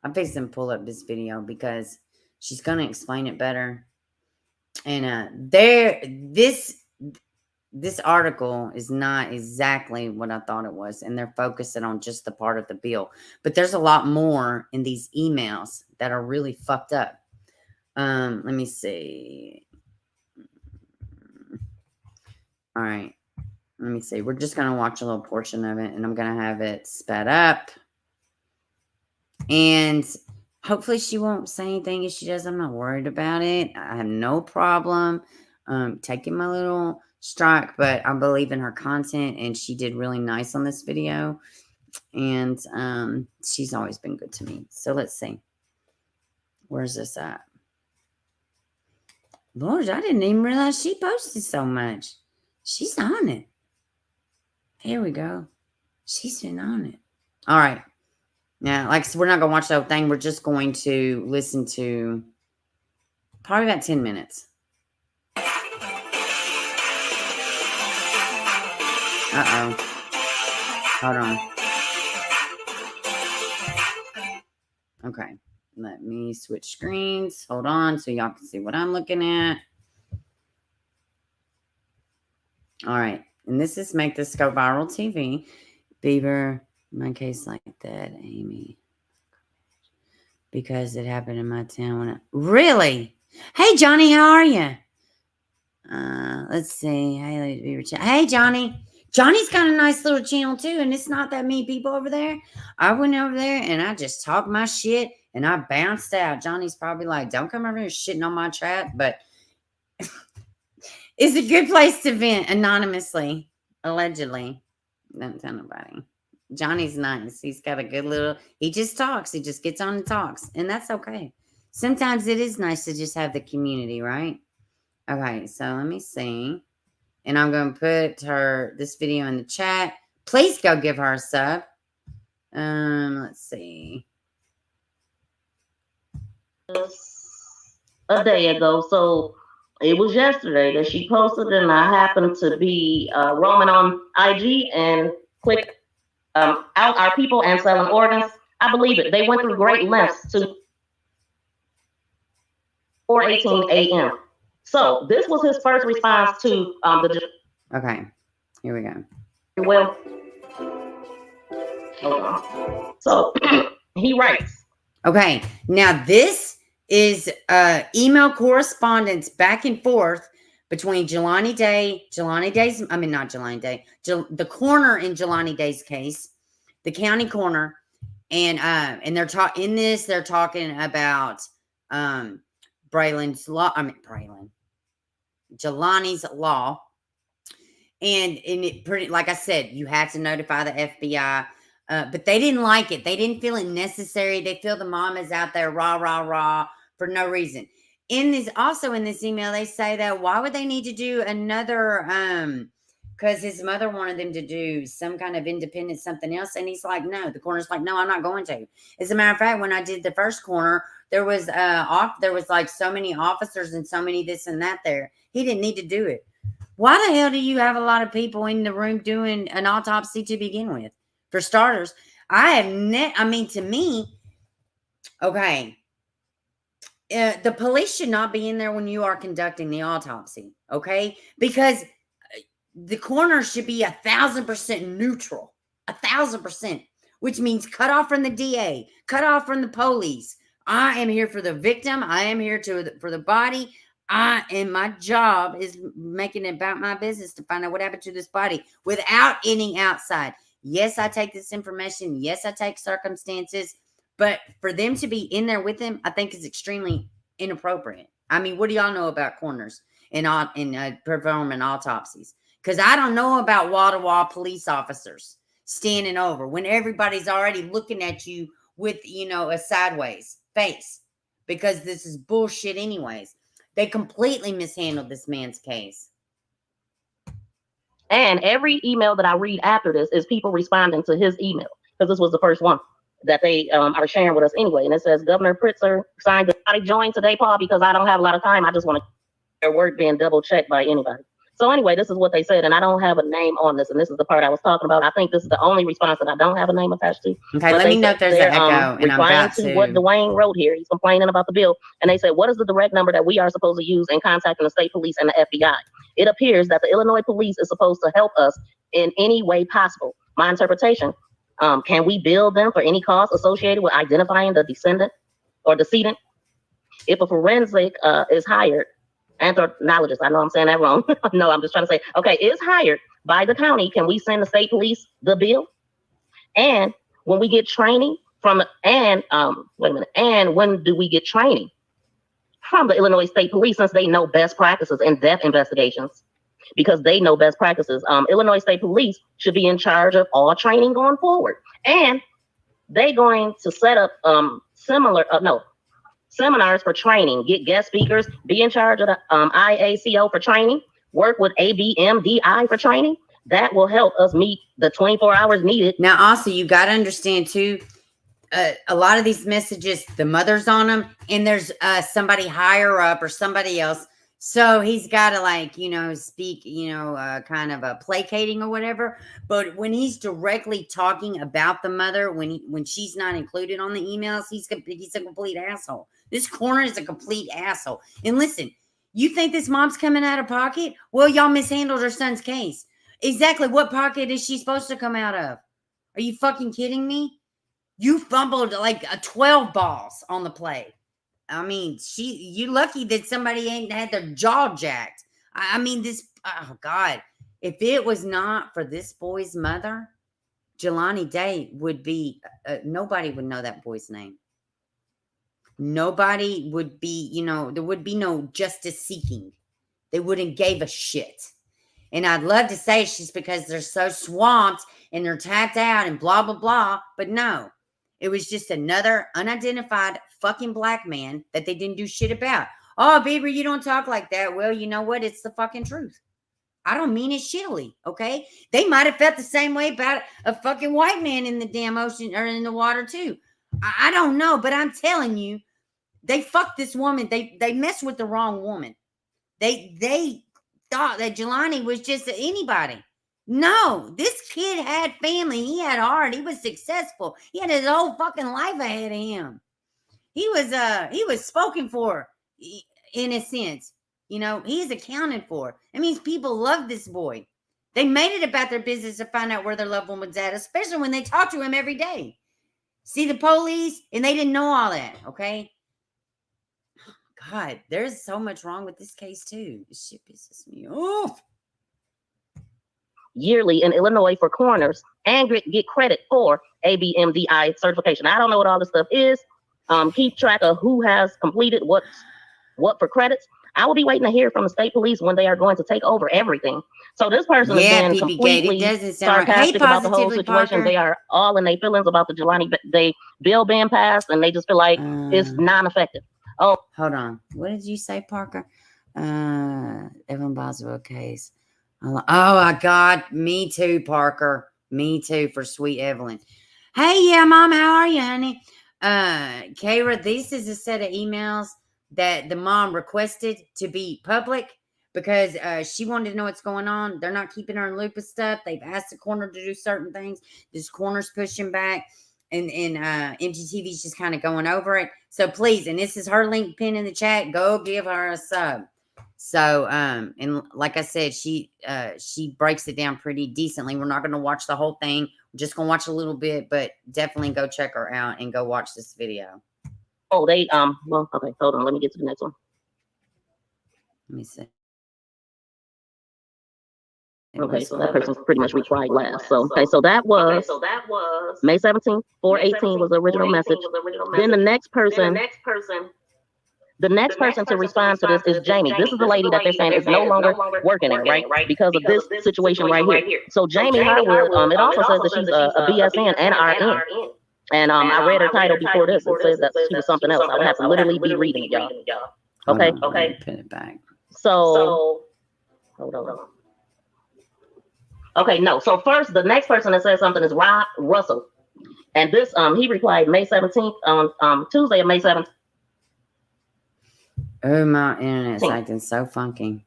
I'm fixing to pull up this video because she's going to explain it better. And this article is not exactly what I thought it was, and they're focusing on just the part of the bill. But there's a lot more in these emails that are really fucked up. Let me see. All right. Let me see. We're just going to watch a little portion of it, and I'm going to have it sped up. And hopefully she won't say anything. If she does, I'm not worried about it. I have no problem taking my little strike, but I believe in her content, and she did really nice on this video. And she's always been good to me. So let's see. Where's this at? Lord, I didn't even realize she posted so much. She's on it. Here we go. She's been on it. All right. Now, like I said, we're not going to watch the whole thing. We're just going to listen to probably about 10 minutes. Uh-oh. Hold on. Okay. Let me switch screens. Hold on so y'all can see what I'm looking at. All right. And this is Make This Go Viral TV. Bieber, my case like that, Amy. Because it happened in my town. Really? Hey, Johnny, how are you? Let's see. Hey, Bieber. Hey, Johnny. Johnny's got a nice little channel, too, and it's not that many people over there. I went over there, and I just talked my shit, and I bounced out. Johnny's probably like, don't come over here shitting on my chat, but It's a good place to vent anonymously, allegedly. Don't tell nobody. Johnny's nice. He's got a good little, he just talks. He just gets on and talks. And that's okay. Sometimes it is nice to just have the community, right? Okay, so let me see. And I'm going to put this video in the chat. Please go give her a sub. Let's see. A day ago, so it was yesterday that she posted, and I happened to be roaming on IG and clicked out our people and selling organs. I believe it. They went through great lengths to 4:18 a.m. So this was his first response to the. Okay, here we go. Well, hold on. So he writes. Okay, now this is email correspondence back and forth between Jelani Day's, the coroner in Jelani Day's case, the county coroner, and they're they're talking about Jelani's law. And it pretty, like I said, you had to notify the FBI, but they didn't like it. They didn't feel it necessary. They feel the mom is out there rah, rah, rah for no reason. In this email, they say that why would they need to do another, because his mother wanted them to do some kind of independent something else. And he's like, no, the coroner's like, no, I'm not going to. As a matter of fact, when I did the first corner, there was like so many officers and so many this and that there. He didn't need to do it. Why the hell do you have a lot of people in the room doing an autopsy to begin with? For starters, to me, okay, the police should not be in there when you are conducting the autopsy, okay? Because the coroner should be 1,000% neutral, 1,000%, which means cut off from the DA, cut off from the police. I am here for the victim. I am here for the body. And my job is making it about my business to find out what happened to this body without any outside. Yes, I take this information. Yes, I take circumstances. But for them to be in there with him, I think is extremely inappropriate. I mean, what do y'all know about coroners and performing autopsies? Because I don't know about wall-to-wall police officers standing over when everybody's already looking at you with, a sideways face. Because this is bullshit anyways. They completely mishandled this man's case. And every email that I read after this is people responding to his email, because this was the first one that they are sharing with us anyway. And it says, Governor Pritzker signed I joined today, Paul, because I don't have a lot of time. I just want to their work being double checked by anybody. So anyway, this is what they said, and I don't have a name on this, and this is the part I was talking about. I think this is the only response that I don't have a name attached to. Okay, let me know if there's an echo, and I'm about to what Dwayne wrote here. He's complaining about the bill, and they said, what is the direct number that we are supposed to use in contacting the state police and the FBI? It appears that the Illinois police is supposed to help us in any way possible. My interpretation, can we bill them for any cost associated with identifying the decedent? If a forensic is hired, anthropologist, I know I'm saying that wrong. No, I'm just trying to say, okay, is hired by the county. Can we send the state police the bill? And when we get training and when do we get training from the Illinois State Police, since they know best practices in death investigations? Because they know best practices. Illinois State Police should be in charge of all training going forward. And they're going to set up seminars for training, get guest speakers, be in charge of the IACO for training, work with ABMDI for training. That will help us meet the 24 hours needed. Now, also, you got to understand, too, a lot of these messages, the mother's on them, and there's somebody higher up or somebody else. So he's got to speak, kind of placating or whatever. But when he's directly talking about the mother, when she's not included on the emails, he's a complete asshole. This coroner is a complete asshole. And listen, you think this mom's coming out of pocket? Well, y'all mishandled her son's case. Exactly what pocket is she supposed to come out of? Are you fucking kidding me? You fumbled like 12 balls on the play. I mean, you lucky that somebody ain't had their jaw jacked. Oh God, if it was not for this boy's mother, Jelani Day would be, nobody would know that boy's name. Nobody would be, there would be no justice seeking they wouldn't give a shit. And I'd love to say it's just because they're so swamped and they're tapped out and blah, blah, blah. But no, it was just another unidentified fucking black man that they didn't do shit about. Oh, Bieber, you don't talk like that. Well, you know what? It's the fucking truth. I don't mean it shittily, okay? They might have felt the same way about a fucking white man in the damn ocean or in the water too. I don't know, but I'm telling you, they fucked this woman. They messed with the wrong woman. They thought that Jelani was just anybody. No, this kid had family. He had heart. He was successful. He had his whole fucking life ahead of him. He was spoken for, in a sense. You know, he's accounted for. That means people love this boy. They made it about their business to find out where their loved one was at, especially when they talk to him every day. See the police, and they didn't know all that, okay? God, there's so much wrong with this case, too. This shit pisses me off. Yearly in Illinois for coroners and get credit for ABMDI certification. I don't know what all this stuff is. Keep track of who has completed what for credits. I will be waiting to hear from the state police when they are going to take over everything. So this person has been completely sarcastic about the whole situation. Parker. They are all in their feelings about the Jelani Day bill being passed, and they just feel like it's non-effective. Oh, hold on. What did you say, Parker? Evelyn Boswell case. Oh, my God. Me too, Parker. Me too, for sweet Evelyn. Hey, yeah, Mom. How are you, honey? Kara, this is a set of emails that the mom requested to be public because she wanted to know what's going on. They're not keeping her in loop of stuff. They've asked the coroner to do certain things. This coroner's pushing back, and MTGV's just kind of going over it. So please, and this is her link pin in the chat, go give her a sub. So, and like I said, she breaks it down pretty decently. We're not going to watch the whole thing. We're just going to watch a little bit, but definitely go check her out and go watch this video. Oh, well, okay, hold on. Let me get to the next one. Let me see. Okay, so that person's pretty much retried last. So, okay, so that was May 17th, 418 was the original message. Then the next person to respond to this is Jamie. This is the lady that they're saying is no longer working there, right? Because of this situation right here. So Jamie Harwood, it also says that she's a BSN and RN. And I read her title before this. It says that she was something else. I would have to literally be reading it, y'all. Okay, okay. Put it back. So, hold on. Okay, no. So first, the next person that says something is Rob Russell. And this, he replied May 17th on Tuesday of May 7th. Oh, my internet's acting so funky.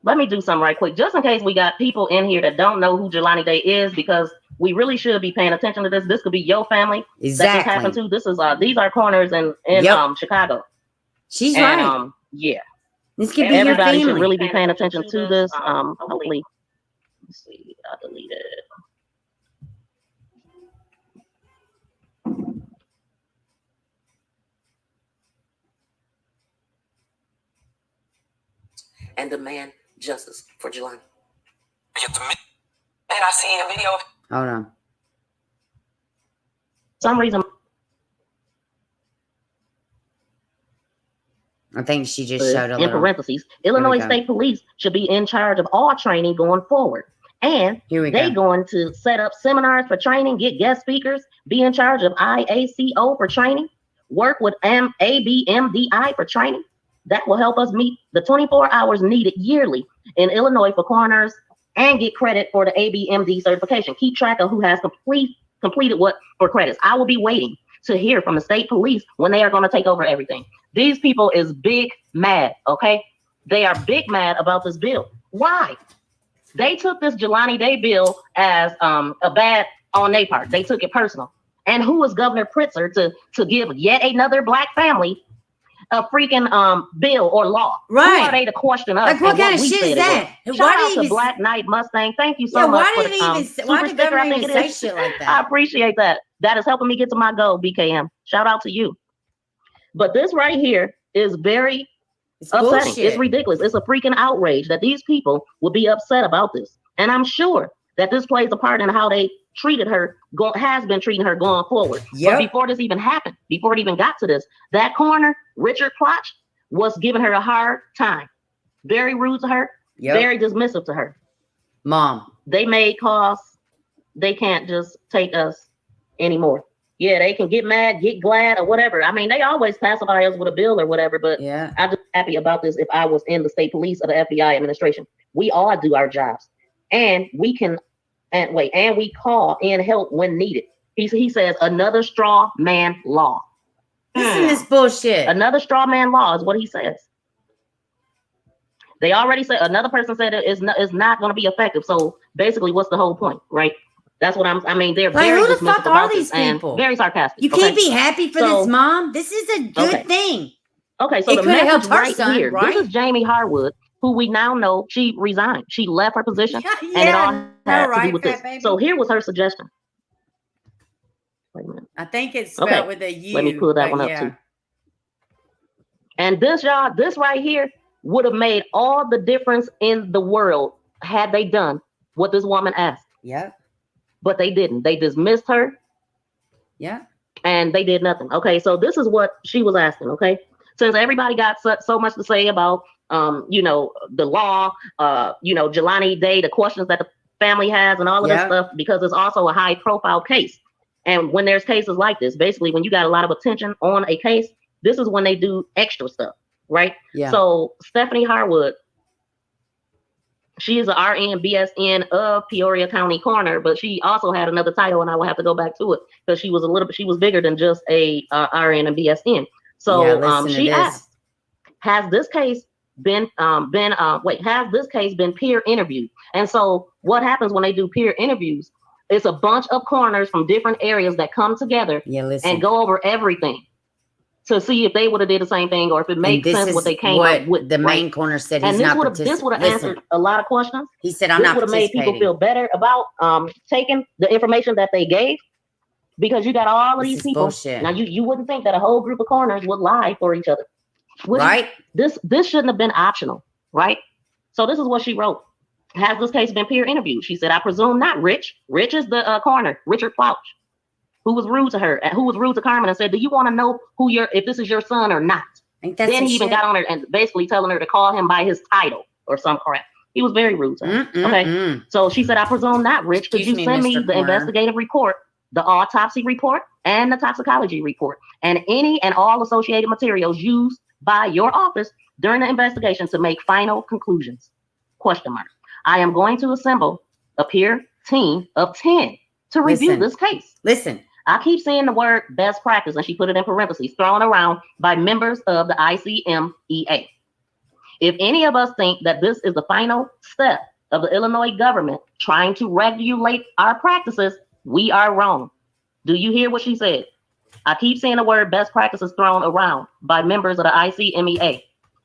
Let me do something right quick, just in case we got people in here that don't know who Jelani Day is, because we really should be paying attention to this. This could be your family that this happened to. This is these are corners in Chicago. She's right. Yeah. This could be everybody your family. Should really be paying attention to this. Hopefully, let's see. I deleted it. And demand justice for Jelani. And I seen a video. Hold on. Some reason. I think she just showed a little. In parentheses, Illinois State Police should be in charge of all training going forward. And they're going to set up seminars for training, get guest speakers, be in charge of IACO for training, work with ABMDI for training. That will help us meet the 24 hours needed yearly in Illinois for coroners and get credit for the ABMD certification. Keep track of who has completed what for credits. I will be waiting to hear from the state police when they are going to take over everything. These people is big mad, okay? They are big mad about this bill. Why? They took this Jelani Day bill as a bad on their part. They took it personal. And who is Governor Pritzker to give yet another black family a freaking bill or law? Right. Who are they to question us? Like, what kind of shit is that? Shout out to Black Knight Mustang. Thank you so much. Why did the government even say shit like that? I appreciate that. That is helping me get to my goal, BKM. Shout out to you. But this right here is very upsetting. Bullshit. It's ridiculous. It's a freaking outrage that these people would be upset about this. And I'm sure that this plays a part in how they treated her, has been treating her going forward. Yep. But before this even happened, before it even got to this, that coroner, Richard Plotch, was giving her a hard time. very rude to her, very dismissive to her. Mom, they made calls. They can't just take us anymore. Yeah, they can get mad, get glad, or whatever. I mean, they always pacify us with a bill or whatever, but I'm just happy about this. If I was in the state police or the FBI administration, we all do our jobs. And we can, and we call in help when needed. He says another straw man law. Listen to this bullshit. Another straw man law is what he says. They already said, another person said it's not going to be effective. So basically, what's the whole point, right? That's what I mean, they're like, very who the fuck are these people? Very sarcastic. You can't be happy for this, Mom. This is a good thing. Okay, so the message right here. This is Jamie Harwood, who we now know she resigned. She left her position, and it all had to do with this. Baby. So here was her suggestion. Wait a minute. I think it's spelled with a U. Let me pull that one up too. And this, y'all, this right here would have made all the difference in the world had they done what this woman asked. Yeah. But they didn't. They dismissed her. Yeah. And they did nothing. Okay, so this is what she was asking, okay? Since everybody got so much to say about, the law, Jelani Day, the questions that the family has and all of that stuff, because it's also a high profile case. And when there's cases like this, basically when you got a lot of attention on a case, this is when they do extra stuff, right? Yeah. So Stephanie Harwood, she is an RN BSN of Peoria County Coroner, but she also had another title, and I will have to go back to it because she was bigger than just a RN and BSN. So she asked, has this case been peer interviewed? And so what happens when they do peer interviews? It's a bunch of coroners from different areas that come together and go over everything to see if they would have did the same thing or if it makes sense what they came up with. The main coroner said he's not participating. This would have answered a lot of questions. He said, I'm not participating. This would have made people feel better about taking the information that they gave, because you got all of these people. Bullshit. Now, you wouldn't think that a whole group of coroners would lie for each other. Right? This shouldn't have been optional, right? So this is what she wrote. Has this case been peer interviewed? She said, I presume not. Rich is the coroner, Richard Flouch, who was rude to her, who was rude to Carmen and said, do you want to know if this is your son or not? Then he even got on her and basically telling her to call him by his title or some crap. He was very rude to her. Okay. So she said, I presume not, Rich. Could you send me the investigative report, the autopsy report, and the toxicology report, and any and all associated materials used by your office during the investigation to make final conclusions? ? I am going to assemble a peer team of 10 to review this case. Listen. I keep seeing the word best practice, and she put it in parentheses, thrown around by members of the ICMEA. If any of us think that this is the final step of the Illinois government trying to regulate our practices, we are wrong. Do you hear what she said? I keep seeing the word best practices thrown around by members of the ICMEA.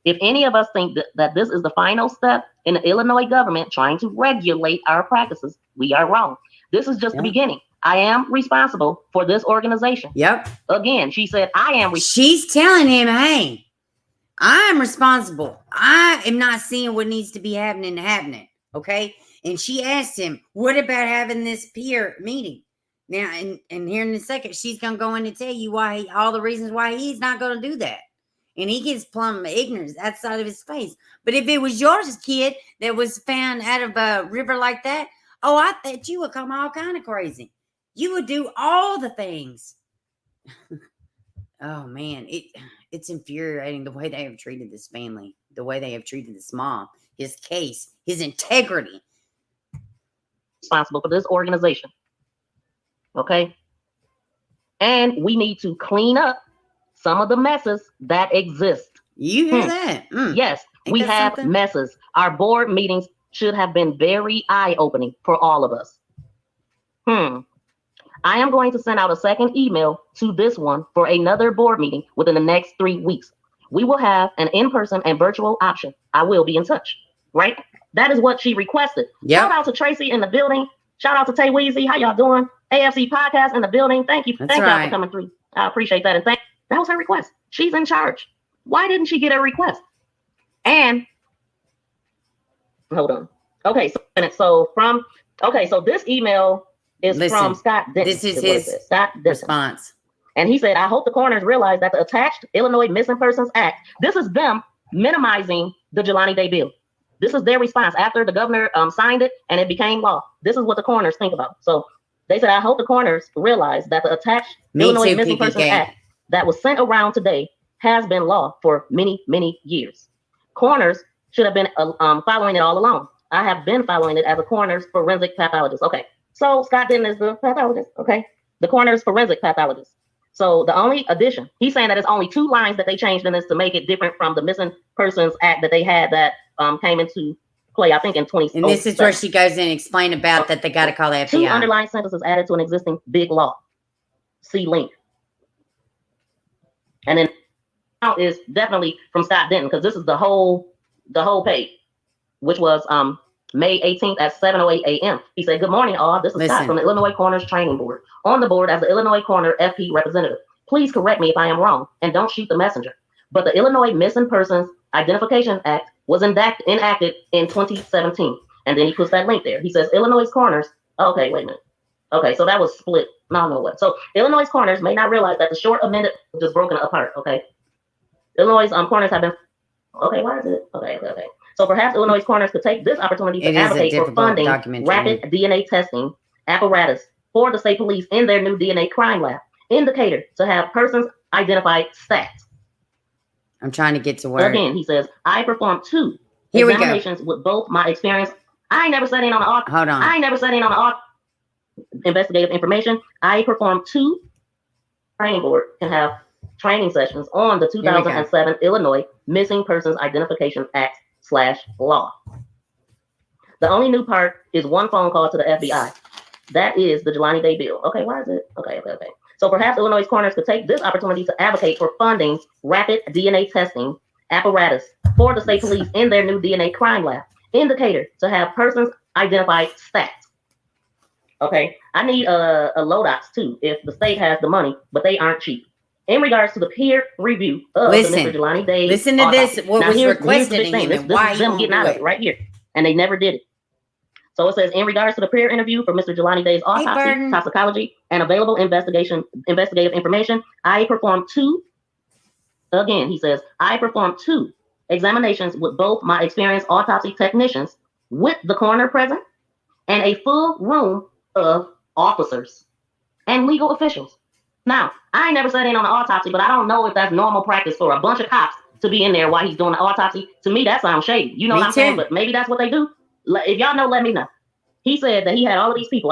If any of us think that this is the final step in the Illinois government trying to regulate our practices, we are wrong. This is just the beginning. I am responsible for this organization. Yep. Again, she said, I am. She's telling him, hey, I'm responsible. I am not seeing what needs to be happening. Okay. And she asked him, what about having this peer meeting? Now, and here in a second, she's going to go in and tell you all the reasons why he's not going to do that. And he gets plumb ignorance outside of his face. But if it was yours kid that was found out of a river like that, I thought you would come all kind of crazy. You would do all the things. Oh, man. It's infuriating the way they have treated this family, the way they have treated this mom, his case, his integrity. Responsible for this organization. Okay? And we need to clean up some of the messes that exist. You hear that? Yes, we have messes. Our board meetings should have been very eye-opening for all of us. I am going to send out a second email to this one for another board meeting within the next 3 weeks. We will have an in-person and virtual option. I will be in touch, right? That is what she requested. Yep. Shout out to Tracy in the building. Shout out to Tay Weezy. How y'all doing? AFC Podcast in the building. Thank you. Thank y'all for coming through. I appreciate that. And that was her request. She's in charge. Why didn't she get a request? And hold on. Okay, so this email is from Scott Denton. This is his response. And he said, I hope the coroners realize that the attached Illinois Missing Persons Act, this is them minimizing the Jelani Day bill. This is their response after the governor signed it and it became law. This is what the coroners think about. So they said, I hope the coroners realize that the attached Illinois Missing Persons Act that was sent around today has been law for many, many years. Coroners should have been following it all along. I have been following it as a coroner's forensic pathologist. Okay, so Scott Denton is the pathologist. Okay, the coroner's forensic pathologist. So the only addition, he's saying that it's only 2 lines that they changed in this to make it different from the Missing Persons Act that they had that came into play, I think, in 2007. And this is where she goes in and explain about that they got to call the FBI. 2 underlying sentences added to an existing big law. See link. And then now is definitely from Scott Denton, because this is the whole page, which was May 18th at 7:08 a.m. He said, good morning, all. This is Scott from the Illinois Coroners Training Board. On the board as the Illinois Coroner FP representative. Please correct me if I am wrong, and don't shoot the messenger. But the Illinois Missing Persons Identification Act was enacted in 2017. And then he puts that link there. He says, Illinois coroners. Okay, wait a minute. Okay, so that was split. No, what. So Illinois coroners may not realize that the short amendment was just broken apart. Okay. Illinois coroners have been. Okay, why is it? Okay. So perhaps Illinois coroners could take this opportunity to advocate for funding rapid DNA testing apparatus for the state police in their new DNA crime lab indicator to have persons identified stats. I'm trying to get to where. Again, he says, I performed 2 examinations with both my experience. I ain't never sat in on the Hold on. I ain't never sat in on the investigative information. I performed 2 training board can have training sessions on the 2007 Illinois Missing Persons Identification Act /law. The only new part is 1 phone call to the FBI. That is the Jelani Day bill. Okay, why is it? Okay. So perhaps Illinois coroners could take this opportunity to advocate for funding rapid DNA testing apparatus for the state police in their new DNA crime lab indicator to have persons identified stats. Okay, I need a LODOX too if the state has the money, but they aren't cheap. In regards to the peer review of the Mr. Jelani Day listen to autopsy. this, what was requested in him and why this is them getting out of it right here. And they never did it. So it says, in regards to the peer interview for Mr. Jelani Day's autopsy, toxicology, and available investigative information, I performed 2. Again, he says, I performed 2 examinations with both my experienced autopsy technicians with the coroner present and a full room of officers and legal officials. Now, I ain't never sat in on an autopsy, but I don't know if that's normal practice for a bunch of cops to be in there while he's doing the autopsy. To me, that sounds shady. You know what I'm saying? But maybe that's what they do. If y'all know, let me know. He said that he had all of these people.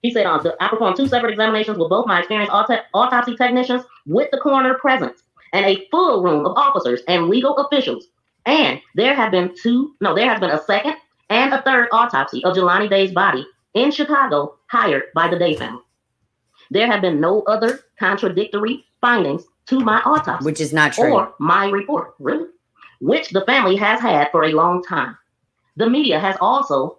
He said I performed 2 separate examinations with both my experienced autopsy technicians with the coroner present and a full room of officers and legal officials. And there has been a second and a third autopsy of Jelani Day's body in Chicago hired by the Day family. There have been no other contradictory findings to my autopsy, which is not true, or my report, really, which the family has had for a long time. The media has also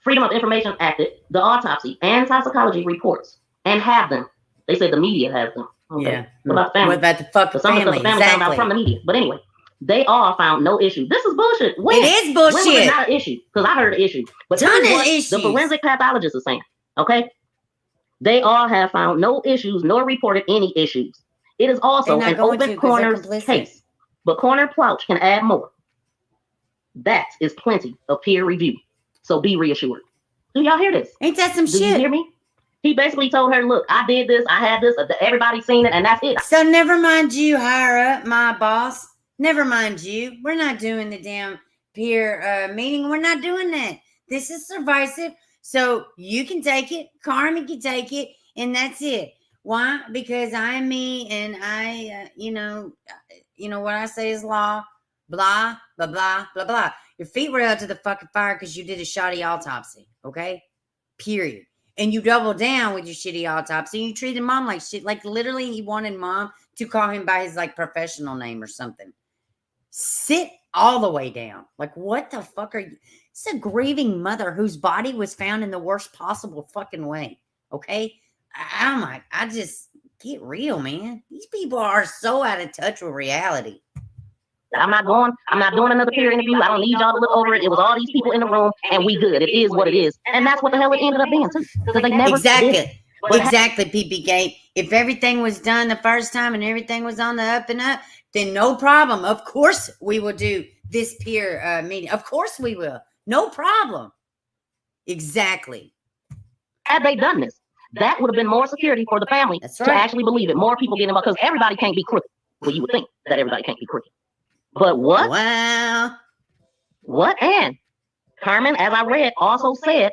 Freedom of Information acted the autopsy and toxicology reports and have them. They said the media has them. Okay. Yeah. What about the family? What about the fucking family? Some of the family found out from the media. But anyway, they all found no issue. This is bullshit. When? It is bullshit. When was it not an issue? Because I heard an issue. But this is what the forensic pathologist is saying. Okay? They all have found no issues nor reported any issues. It is also an open coroner's case. But Coroner Plouch can add more. That is plenty of peer review. So be reassured. Do y'all hear this? Ain't that some shit? Do you hear me? He basically told her, look, I did this, I had this, everybody's seen it, and that's it. So never mind you, higher up, my boss. Never mind you. We're not doing the damn peer meeting. We're not doing that. This is subversive. So you can take it, Carmen can take it, and that's it. Why? Because I'm me, and I, you know what I say is law. Blah, blah, blah, blah, blah. Your feet were held to the fucking fire because you did a shoddy autopsy, okay? Period. And you doubled down with your shitty autopsy. You treated mom like shit. Like, literally, he wanted mom to call him by his, like, professional name or something. Sit all the way down. Like, what the fuck are you? It's a grieving mother whose body was found in the worst possible fucking way, okay? I just, get real, man. These people are so out of touch with reality. I'm not doing another peer interview. I don't need y'all to look over it. It was all these people in the room, and we good. It is what it is. And that's what the hell it ended up being, too. Because they never did. Exactly, PPK. If everything was done the first time and everything was on the up and up, then no problem. Of course, we will do this peer meeting. Of course we will. No problem. Exactly. Had they done this, that would have been more security for the family to actually believe it. More people getting involved because everybody can't be crooked. Well, you would think that everybody can't be crooked. But what? Wow. What? And Carmen, as I read, also said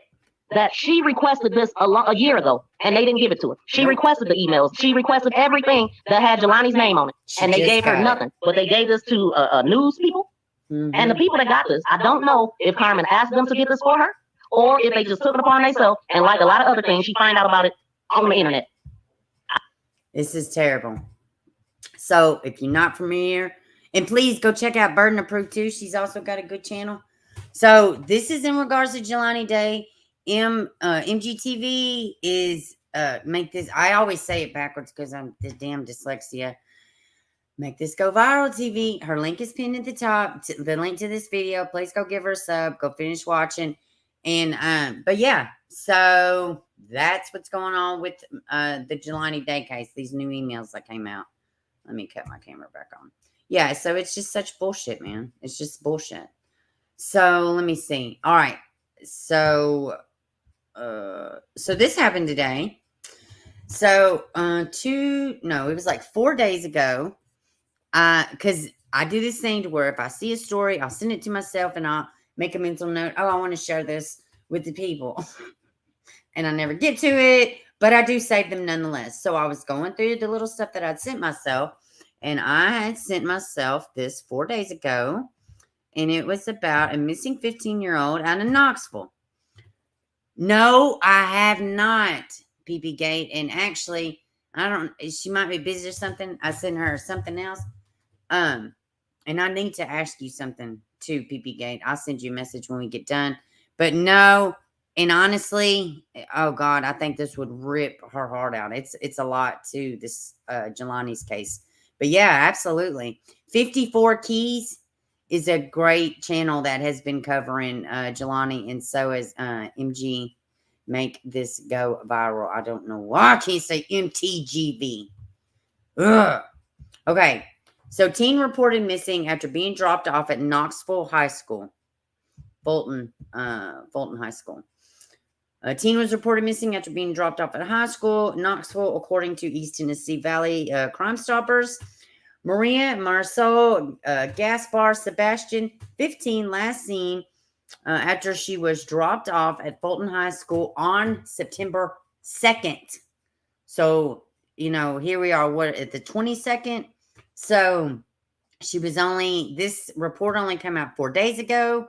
that she requested this a year ago, and they didn't give it to her. She requested the emails. She requested everything that had Jelani's name on it, and they gave her nothing. But they gave this to news people. And the people that got this, I don't know if Carmen asked them to get this for her, or if they just took it upon themselves, and like a lot of other things, she find out about it on the internet. This is terrible. So if you're not familiar, and please go check out Burden of Proof too. She's also got a good channel. So this is in regards to Jelani Day. MGTV is make this. I always say it backwards because I'm the damn dyslexia. Make this go viral TV. Her link is pinned at the top. The link to this video. Please go give her a sub. Go finish watching. And but yeah, so that's what's going on with the Jelani Day case. These new emails that came out. Let me cut my camera back on. Yeah, so it's just such bullshit, man. It's just bullshit. So let me see. All right. So so this happened today. So it was like 4 days ago. Because I do this thing to where if I see a story, I'll send it to myself and I'll make a mental note. Oh, I want to share this with the people. And I never get to it, but I do save them nonetheless. So I was going through the little stuff that I'd sent myself, and I had sent myself this 4 days ago, and it was about a missing 15-year-old out of Knoxville. No, I have not, PP Gate. And actually, she might be busy or something. I sent her something else. And I need to ask you something too, PP Gate. I'll send you a message when we get done. But no, and honestly, oh God, I think this would rip her heart out. It's a lot to this Jelani's case. But yeah, absolutely. 54 Keys is a great channel that has been covering Jelani, and so is MG. Make this go viral. I don't know why I can't say MTGV. Ugh. Okay. So teen reported missing after being dropped off at Knoxville High School. Fulton High School. A teen was reported missing after being dropped off at high school, Knoxville, according to East Tennessee Valley Crime Stoppers. Maria, Marceau, Gaspar, Sebastian, 15, last seen after she was dropped off at Fulton High School on September 2nd. So, here we are, at the 22nd? So, this report only came out 4 days ago.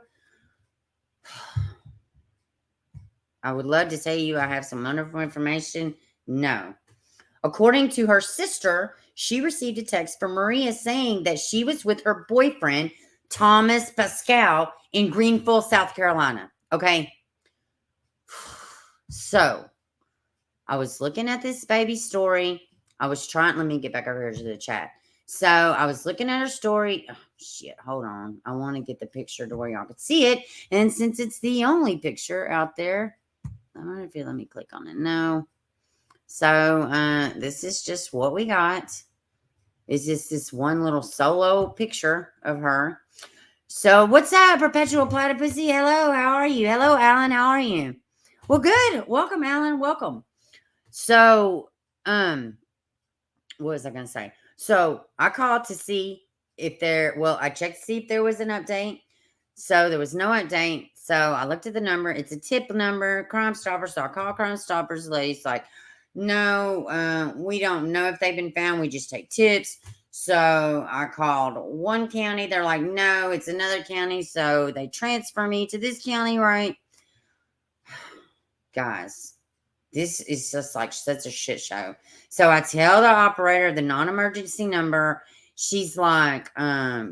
I would love to tell you I have some wonderful information. No. According to her sister, she received a text from Maria saying that she was with her boyfriend, Thomas Pascal, in Greenville, South Carolina. Okay. So, I was looking at this baby story. Let me get back over here to the chat. So, I was looking at her story. Oh, shit, hold on. I want to get the picture to where y'all can see it. And since it's the only picture out there, I don't know if you let me click on it. No. So, this is just what we got. It's just this one little solo picture of her. So, what's up, Perpetual Platypussy? Hello, how are you? Hello, Alan, how are you? Well, good. Welcome, Alan. Welcome. So, what was I going to say? So, I called to see if I checked to see if there was an update. So, there was no update. So, I looked at the number. It's a tip number, Crime Stoppers. So, I called Crime Stoppers. The lady's like, no, we don't know if they've been found. We just take tips. So, I called one county. They're like, no, it's another county. So, they transfer me to this county, right? Guys, this is just like such a shit show. So, I tell the operator the non-emergency number. She's like,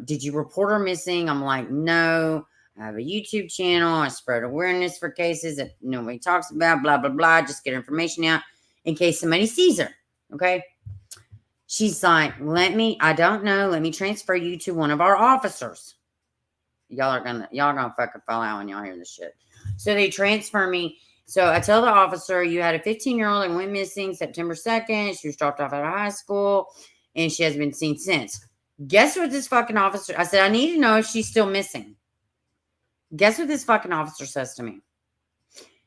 did you report her missing? I'm like, no. I have a YouTube channel. I spread awareness for cases that nobody talks about, blah, blah, blah. Just get information out in case somebody sees her. Okay. She's like, I don't know. Let me transfer you to one of our officers. Y'all gonna fucking fall out when y'all hear this shit. So they transfer me. So I tell the officer, you had a 15-year-old that went missing September 2nd. She was dropped off at a high school and she hasn't been seen since. Guess what this fucking officer, I said, I need to know if she's still missing. Guess what this fucking officer says to me?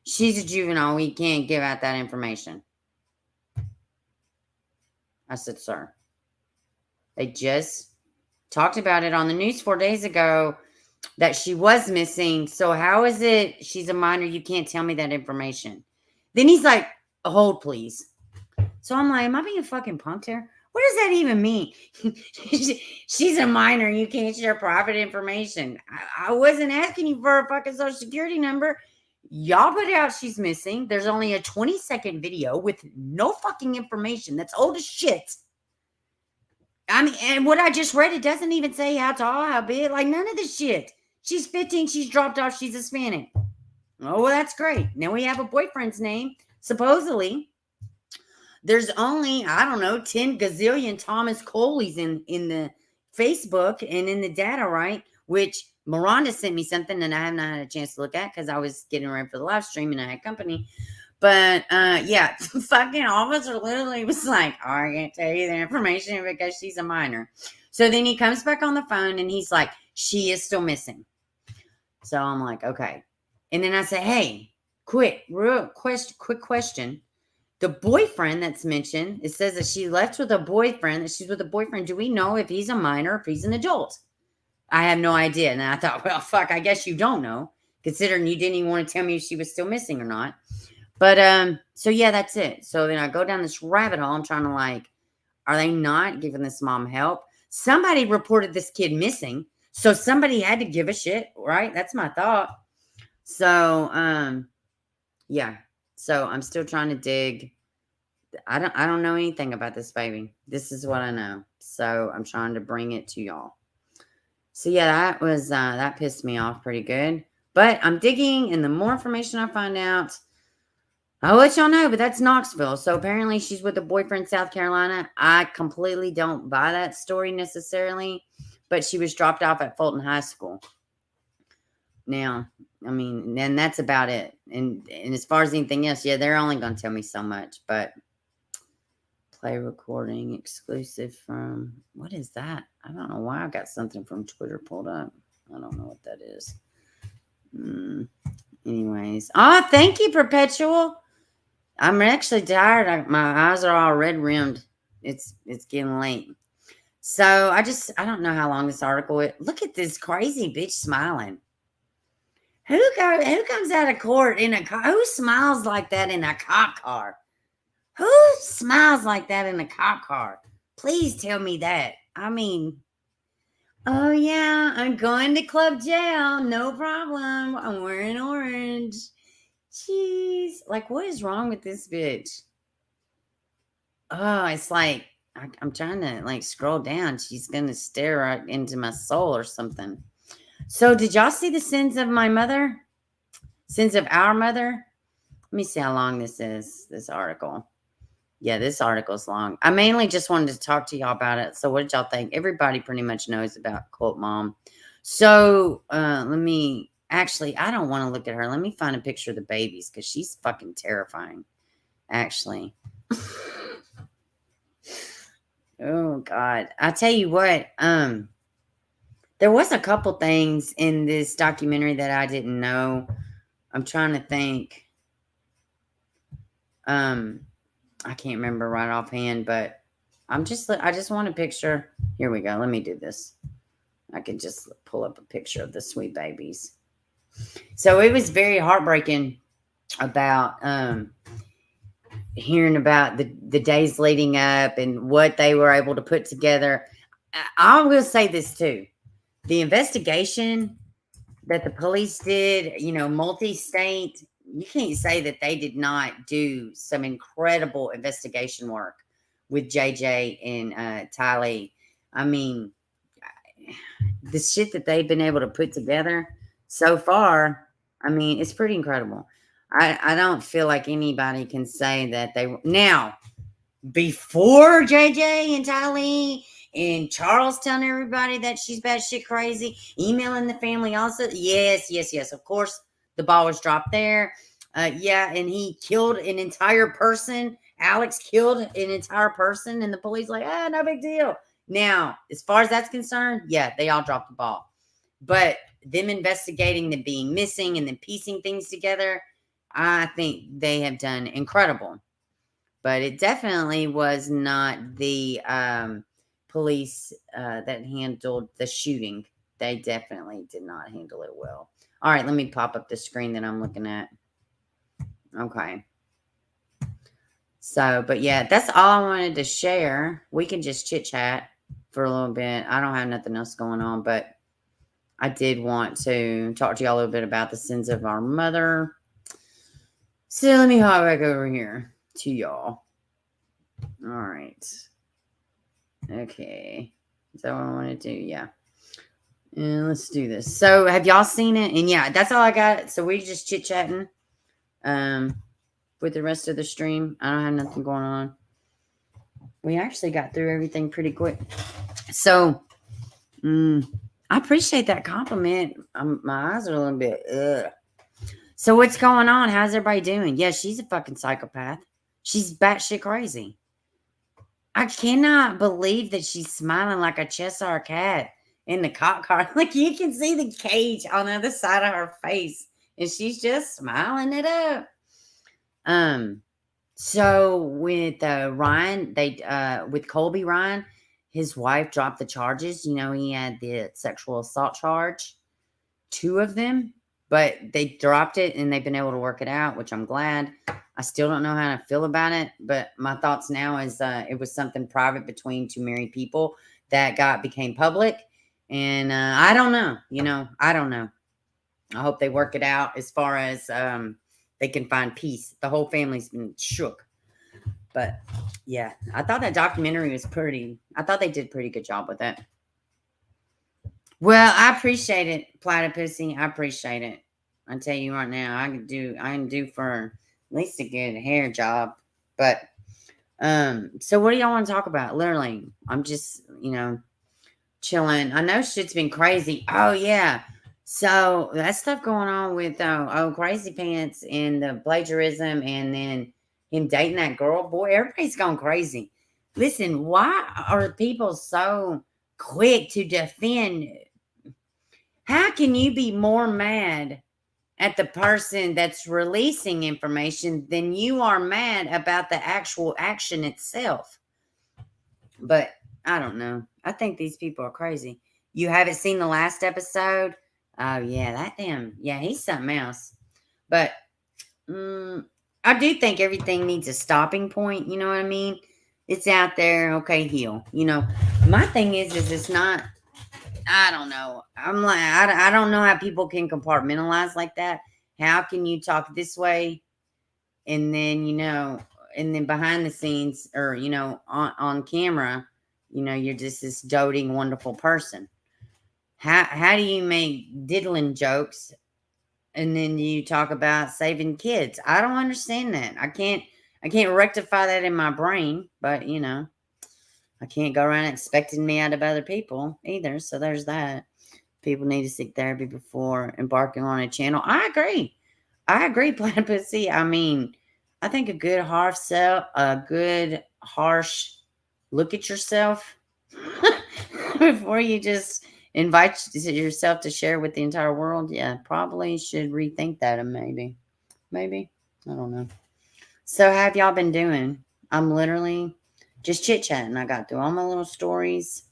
She's a juvenile. We can't give out that information. I said, sir, they just talked about it on the news 4 days ago that she was missing. So how is it she's a minor? You can't tell me that information. Then he's like, hold, please. So I'm like, am I being fucking punked here? What does that even mean? She's a minor. You can't share private information. I wasn't asking you for a fucking social security number. Y'all put out she's missing. There's only a 20-second video with no fucking information. That's old as shit. I mean, and what I just read, it doesn't even say how tall, how big, like none of this shit. She's 15. She's dropped off. She's Hispanic. Oh, well, that's great. Now we have a boyfriend's name. Supposedly, there's only, I don't know, 10 gazillion Thomas Coleys in the Facebook and in the data, right? Which Miranda sent me something that I have not had a chance to look at because I was getting ready for the live stream and I had company. But yeah, fucking officer literally was like, oh, I can't tell you the information because she's a minor. So then he comes back on the phone and he's like, she is still missing. So I'm like, okay. And then I say, hey, quick question. The boyfriend that's mentioned, it says that she left with a boyfriend, that she's with a boyfriend. Do we know if he's a minor, if he's an adult? I have no idea. And I thought, well, fuck, I guess you don't know, considering you didn't even want to tell me if she was still missing or not. But, so yeah, that's it. So then I go down this rabbit hole. I'm trying to like, are they not giving this mom help? Somebody reported this kid missing. So somebody had to give a shit, right? That's my thought. So, yeah. So I'm still trying to dig. I don't know anything about this baby. This is what I know. So I'm trying to bring it to y'all. So yeah, that was, that pissed me off pretty good. But I'm digging, and the more information I find out, I'll let y'all know. But that's Knoxville. So apparently she's with a boyfriend in South Carolina. I completely don't buy that story necessarily. But she was dropped off at Fulton High School. Now, I mean, then that's about it. And as far as anything else, yeah, they're only going to tell me so much. But play recording exclusive from, what is that? I don't know why I got something from Twitter pulled up. I don't know what that is. Anyways. Oh, thank you, Perpetual. I'm actually tired. My eyes are all red rimmed. It's getting late. So I don't know how long this article is. Look at this crazy bitch smiling. Who comes out of court in a car? Who smiles like that in a cop car? Who smiles like that in a cop car? Please tell me that. I mean, oh yeah, I'm going to club jail. No problem. I'm wearing orange. Jeez. Like, what is wrong with this bitch? Oh, it's like, I'm trying to like scroll down. She's going to stare right into my soul or something. So did y'all see the sins of my mother? Sins of our mother? Let me see how long this is, this article. Yeah, this article's long. I mainly just wanted to talk to y'all about it. So what did y'all think? Everybody pretty much knows about Cult Mom. So let me, actually, I don't want to look at her. Let me find a picture of the babies because she's fucking terrifying, actually. Oh, God. I tell you what, there was a couple things in this documentary that I didn't know. I'm trying to think. I can't remember right offhand, but I just want a picture. Here we go. Let me do this. I can just pull up a picture of the sweet babies. So it was very heartbreaking about hearing about the days leading up and what they were able to put together. I will say this too. The investigation that the police did, multi-state, you can't say that they did not do some incredible investigation work with JJ and Tylee. I mean, the shit that they've been able to put together so far, I mean, it's pretty incredible. I don't feel like anybody can say that they now before JJ and Tylee and Charles telling everybody that she's batshit crazy, emailing the family also. Yes. Of course, the ball was dropped there. Yeah, and he killed an entire person. Alex killed an entire person, and the police like, no big deal. Now, as far as that's concerned, yeah, they all dropped the ball. But them investigating the being missing and then piecing things together, I think they have done incredible. But it definitely was not the police that handled the shooting. They definitely did not handle it well. All right, let me pop up the screen that I'm looking at. Okay. So, but yeah, that's all I wanted to share. We can just chit chat for a little bit. I don't have nothing else going on, but I did want to talk to y'all a little bit about the sins of our mother. So let me hop back over here to y'all. All right. Okay. Is that what I want to do? Yeah. And let's do this. So have y'all seen it? And yeah, that's all I got. So we just chit chatting with the rest of the stream. I don't have nothing going on. We actually got through everything pretty quick. So I appreciate that compliment. My eyes are a little bit ugh. So what's going on? How's everybody doing? Yeah, she's a fucking psychopath. She's batshit crazy. I cannot believe that she's smiling like a Cheshire cat in the cop car. Like you can see the cage on the other side of her face, and she's just smiling it up. So with Ryan, with Colby Ryan, his wife dropped the charges. You know, he had the sexual assault charge, 2 of them. But they dropped it and they've been able to work it out, which I'm glad. I still don't know how to feel about it. But my thoughts now is it was something private between 2 married people that became public. And I don't know. You know, I don't know. I hope they work it out as far as they can find peace. The whole family's been shook. But yeah, I thought that documentary was I thought they did a pretty good job with it. Well, I appreciate it, Platypussy. I appreciate it. I tell you right now, I can do for at least a good hair job. But so what do y'all want to talk about? Literally, I'm just, chilling. I know shit's been crazy. Oh yeah. So that stuff going on with Crazy Pants and the plagiarism and then him dating that girl. Boy, everybody's gone crazy. Listen, why are people so quick to defend? How can you be more mad at the person that's releasing information than you are mad about the actual action itself? But I don't know. I think these people are crazy. You haven't seen the last episode? Oh, yeah, he's something else. But I do think everything needs a stopping point. You know what I mean? It's out there. Okay, heal. My thing is it's not. I don't know. I'm like, I don't know how people can compartmentalize like that. How can you talk this way and then, and then behind the scenes or, on camera, you're just this doting, wonderful person. How do you make diddling jokes and then you talk about saving kids? I don't understand that. I can't rectify that in my brain, but, I can't go around expecting me out of other people either. So there's that. People need to seek therapy before embarking on a channel. I agree, Platypussy. I mean, I think a good harsh look at yourself before you just invite yourself to share with the entire world. Yeah, probably should rethink that. And maybe, I don't know. So how have y'all been doing? I'm literally just chit-chatting. I got through all my little stories.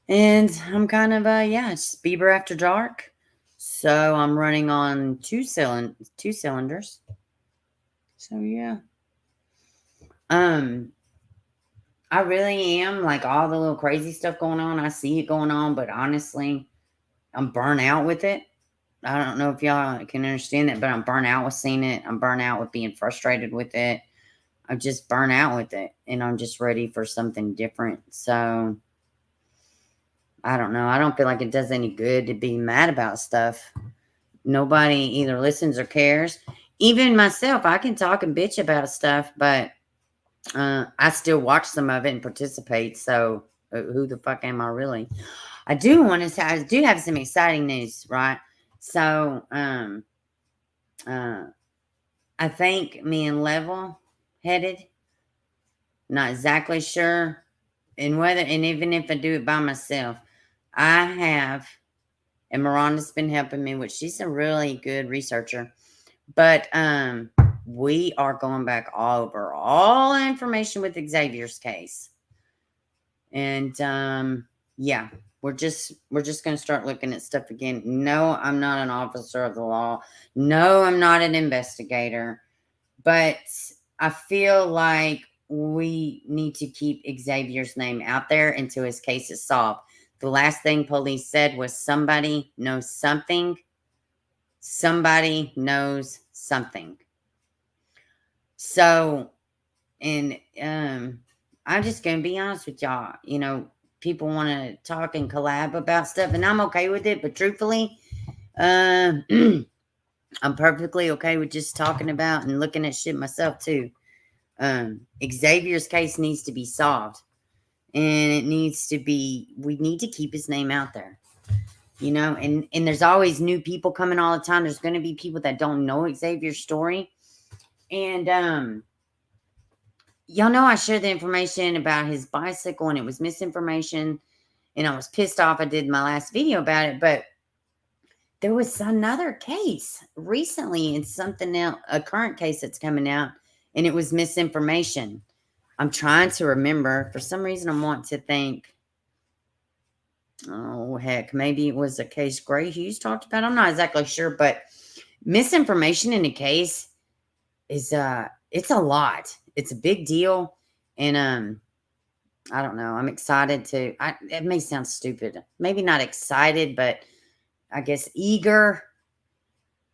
And I'm kind of, it's Bieber After Dark. So I'm running on two cylinders. So, yeah. I really am, like, all the little crazy stuff going on. I see it going on, but honestly, I'm burnt out with it. I don't know if y'all can understand that, but I'm burnt out with seeing it. I'm burnt out with being frustrated with it. I'm just burnt out with it, and I'm just ready for something different. So, I don't know. I don't feel like it does any good to be mad about stuff. Nobody either listens or cares. Even myself, I can talk and bitch about stuff, but I still watch some of it and participate. So, who the fuck am I really? I do have some exciting news, right? So, I think me and Level headed. Not exactly sure and even if I do it by myself, I have, and Miranda's been helping me, which she's a really good researcher. But we are going back over all the information with Xavier's case. And yeah, we're just going to start looking at stuff again. No, I'm not an officer of the law. No, I'm not an investigator. But I feel like we need to keep Xavier's name out there until his case is solved. The last thing police said was somebody knows something. Somebody knows something. So, and I'm just going to be honest with y'all. You know, people want to talk and collab about stuff, and I'm okay with it. But truthfully, I'm perfectly okay with just talking about and looking at shit myself too. Xavier's case needs to be solved, and it needs to be, we need to keep his name out there, you know, and there's always new people coming all the time. There's going to be people that don't know Xavier's story. And y'all know I shared the information about his bicycle, and it was misinformation, and I was pissed off. I did my last video about it, but there was another case recently, and something else, a current case that's coming out, and it was misinformation. I'm trying to remember. For some reason, I want to think, oh, heck, maybe it was a case Gray Hughes talked about. I'm not exactly sure, but misinformation in a case is, it's a lot. It's a big deal. And, I don't know. I'm excited to, it may sound stupid. Maybe not excited, but I guess eager.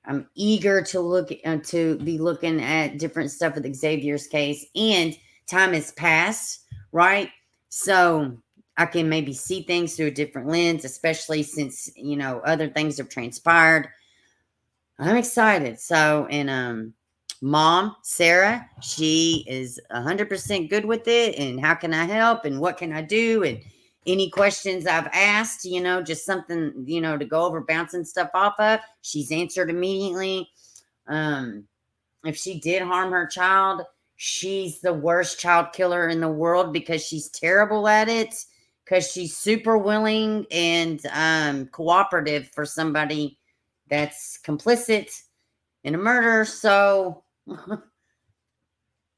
I'm eager to look, to be looking at different stuff with Xavier's case, and time has passed, right? So I can maybe see things through a different lens, especially since, you know, other things have transpired. I'm excited. So, and Mom, Sarah, she is 100% good with it. And how can I help? And what can I do? And any questions I've asked, you know, just something, you know, to go over, bouncing stuff off of, she's answered immediately. If she did harm her child, she's the worst child killer in the world, because she's terrible at it, because she's super willing and cooperative for somebody that's complicit in a murder. So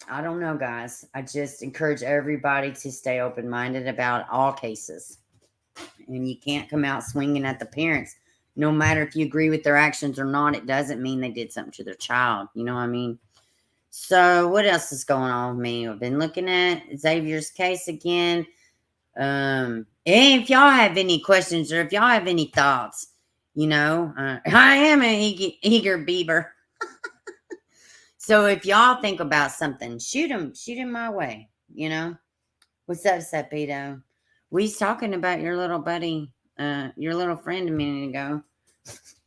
I don't know, guys. I just encourage everybody to stay open-minded about all cases. And you can't come out swinging at the parents. No matter if you agree with their actions or not, it doesn't mean they did something to their child. You know what I mean? So what else is going on with me? I've been looking at Xavier's case again. And if y'all have any questions, or if y'all have any thoughts, you know, I am an eager beaver. So if y'all think about something, shoot them my way, you know. What's up, Sepito? We was talking about your little buddy, your little friend a minute ago.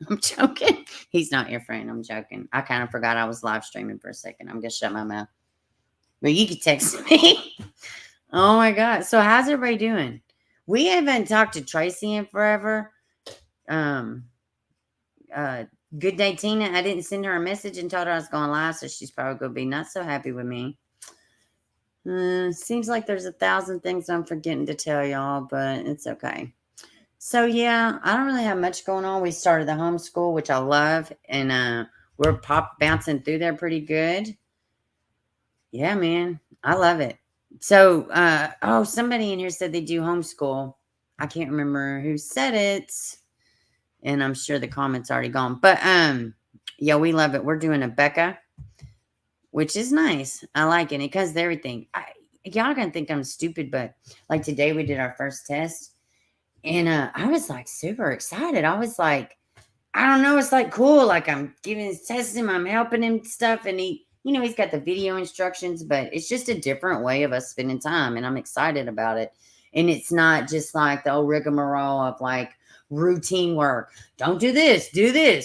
I'm joking. He's not your friend. I'm joking. I kind of forgot I was live streaming for a second. I'm going to shut my mouth. But you could text me. Oh, my God. So how's everybody doing? We haven't talked to Tracy in forever. Good day, Tina. I didn't send her a message and told her I was going live, so she's probably going to be not so happy with me. Seems like there's 1,000 things I'm forgetting to tell y'all, but it's okay. So, yeah, I don't really have much going on. We started the homeschool, which I love, and we're bouncing through there pretty good. Yeah, man, I love it. So, oh, somebody in here said they do homeschool. I can't remember who said it, and I'm sure the comment's already gone. But, yeah, we love it. We're doing a Becca, which is nice. I like it. It comes to everything. Y'all gonna think I'm stupid, but like today we did our first test. And I was like super excited. I was like, I don't know. It's like cool. Like I'm giving his test him. I'm helping him stuff. And he, you know, he's got the video instructions, but it's just a different way of us spending time. And I'm excited about it. And it's not just like the old rigmarole of like routine work. Don't do this,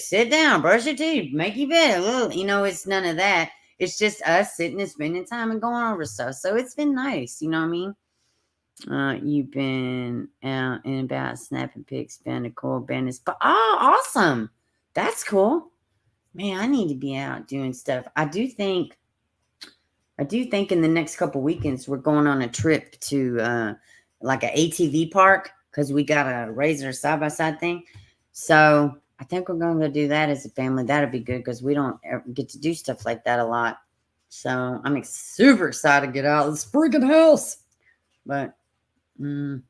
sit down, brush your teeth, make your bed. You know, it's none of that. It's just us sitting and spending time and going over stuff. So it's been nice. You know what I mean? You've been out and about snapping pics, found a cool bandits. But oh, awesome. That's cool. Man, I need to be out doing stuff. I do think in the next couple weekends we're going on a trip to like an ATV park, because we got a razor side-by-side thing. So I think we're going to go do that as a family. That'll be good because we don't ever get to do stuff like that a lot. So I'm super excited to get out of this freaking house. But, well,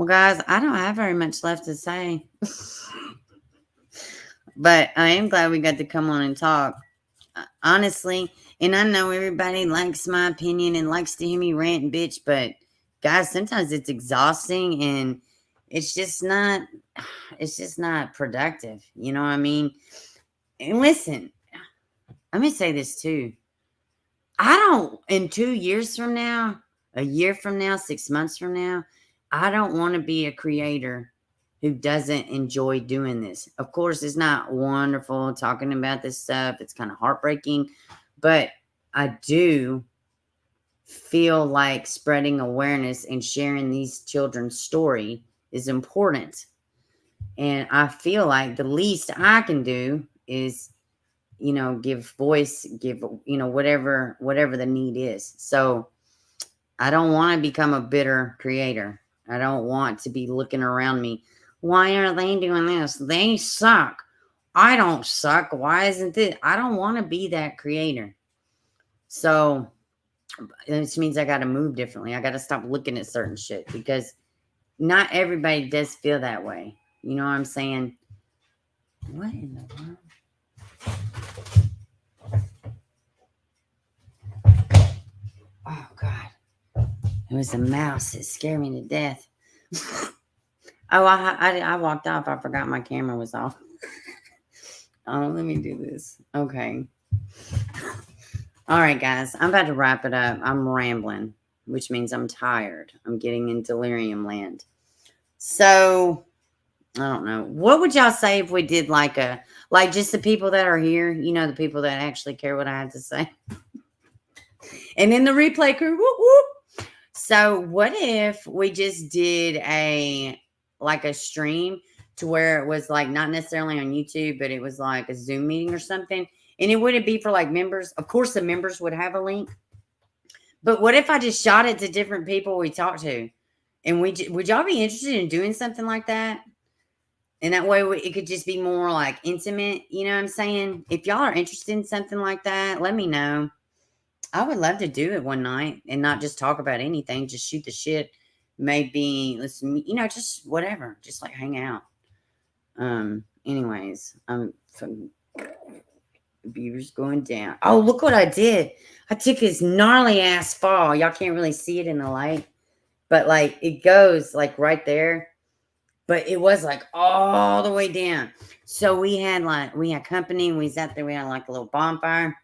guys, I don't have very much left to say. But I am glad we got to come on and talk. Honestly, and I know everybody likes my opinion and likes to hear me rant and bitch, but guys, sometimes it's exhausting and it's just not productive. You know what I mean? And listen, let me say this too. In 2 years from now, a year from now, 6 months from now, I don't want to be a creator who doesn't enjoy doing this. Of course, it's not wonderful talking about this stuff. It's kind of heartbreaking, but I do feel like spreading awareness and sharing these children's story is important. And I feel like the least I can do is, give voice, whatever the need is. So I don't want to become a bitter creator. I don't want to be looking around me. Why are they doing this? They suck. I don't suck. Why isn't this? I don't want to be that creator. So this means I got to move differently. I got to stop looking at certain shit because not everybody does feel that way. You know what I'm saying? What in the world? Oh, God. It was a mouse. It scared me to death. Oh, I walked off. I forgot my camera was off. Oh, let me do this. Okay. All right, guys. I'm about to wrap it up. I'm rambling, which means I'm tired. I'm getting in delirium land. So, I don't know. What would y'all say if we did like just the people that are here, the people that actually care what I have to say? And then the replay crew, whoop, whoop. So, what if we just did a stream to where it was like not necessarily on YouTube, but it was like a Zoom meeting or something, and it wouldn't be for like members. Of course, the members would have a link, but what if I just shot it to different people we talked to, and would y'all be interested in doing something like that? And that way it could just be more like intimate. You know what I'm saying? If y'all are interested in something like that, let me know. I would love to do it one night and not just talk about anything, just shoot the shit. Maybe listen, just whatever, just like hang out. Anyways, beaver's going down. Oh, look what I did. I took his gnarly ass fall. Y'all can't really see it in the light, but like it goes like right there. But it was like all the way down. So we had company. We was out there. We had like a little bonfire.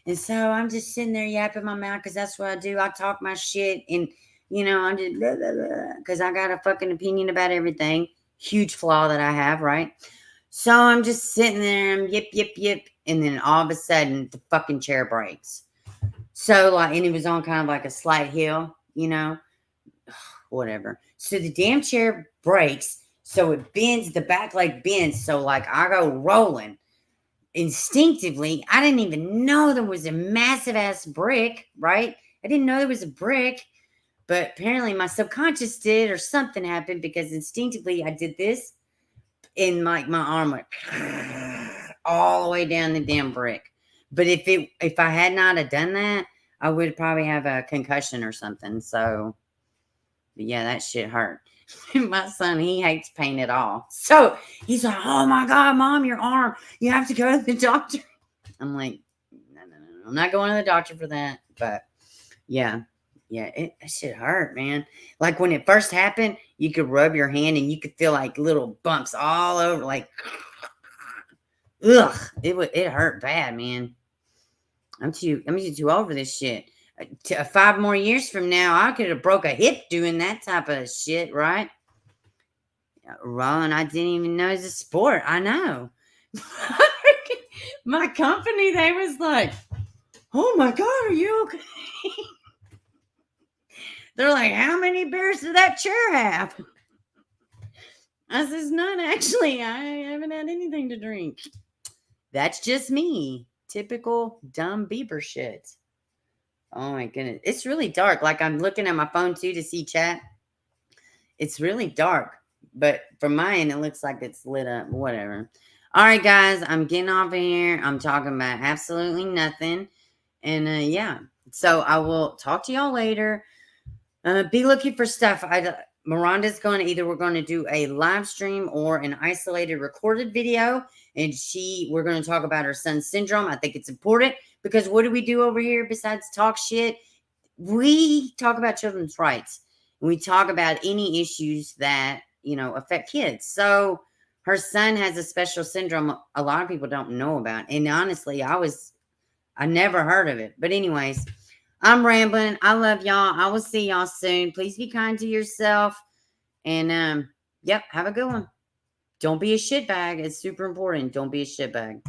And so I'm just sitting there yapping my mouth because that's what I do. I talk my shit and, I'm just because I got a fucking opinion about everything. Huge flaw that I have, right? So I'm just sitting there and yip, yip, yip. And then all of a sudden the fucking chair breaks. So and it was on kind of like a slight hill, whatever. So the damn chair breaks. So it bends, the back leg bends. So I go rolling. Instinctively, I didn't even know there was a massive ass brick, right? I didn't know there was a brick, but apparently my subconscious did, or something happened because instinctively I did this and my arm went all the way down the damn brick. But if I had not have done that, I would probably have a concussion or something. So, but yeah, that shit hurt. My son, he hates pain at all. So he's like, oh my God, Mom, your arm. You have to go to the doctor. I'm like, no. I'm not going to the doctor for that. But yeah, that shit hurt, man. Like when it first happened, you could rub your hand and you could feel like little bumps all over. Like, ugh, it hurt bad, man. I'm too old for this shit. 5 more years from now, I could have broke a hip doing that type of shit, right? Rolling, I didn't even know it's a sport. I know. My company, they was like, oh my God, are you okay? They're like, how many beers did that chair have? I says, none, actually. I haven't had anything to drink. That's just me. Typical dumb Bieber shit. Oh my goodness. It's really dark. Like I'm looking at my phone too to see chat. It's really dark. But from my end, it looks like it's lit up. Whatever. All right, guys. I'm getting off of here. I'm talking about absolutely nothing. And yeah. So I will talk to y'all later. Be looking for stuff. Miranda's going to either we're going to do a live stream or an isolated recorded video. And we're going to talk about her son's syndrome. I think it's important because what do we do over here besides talk shit? We talk about children's rights. We talk about any issues that, affect kids. So her son has a special syndrome a lot of people don't know about. And honestly, I never heard of it. But anyways, I'm rambling. I love y'all. I will see y'all soon. Please be kind to yourself. And, yep, have a good one. Don't be a shitbag. It's super important. Don't be a shitbag.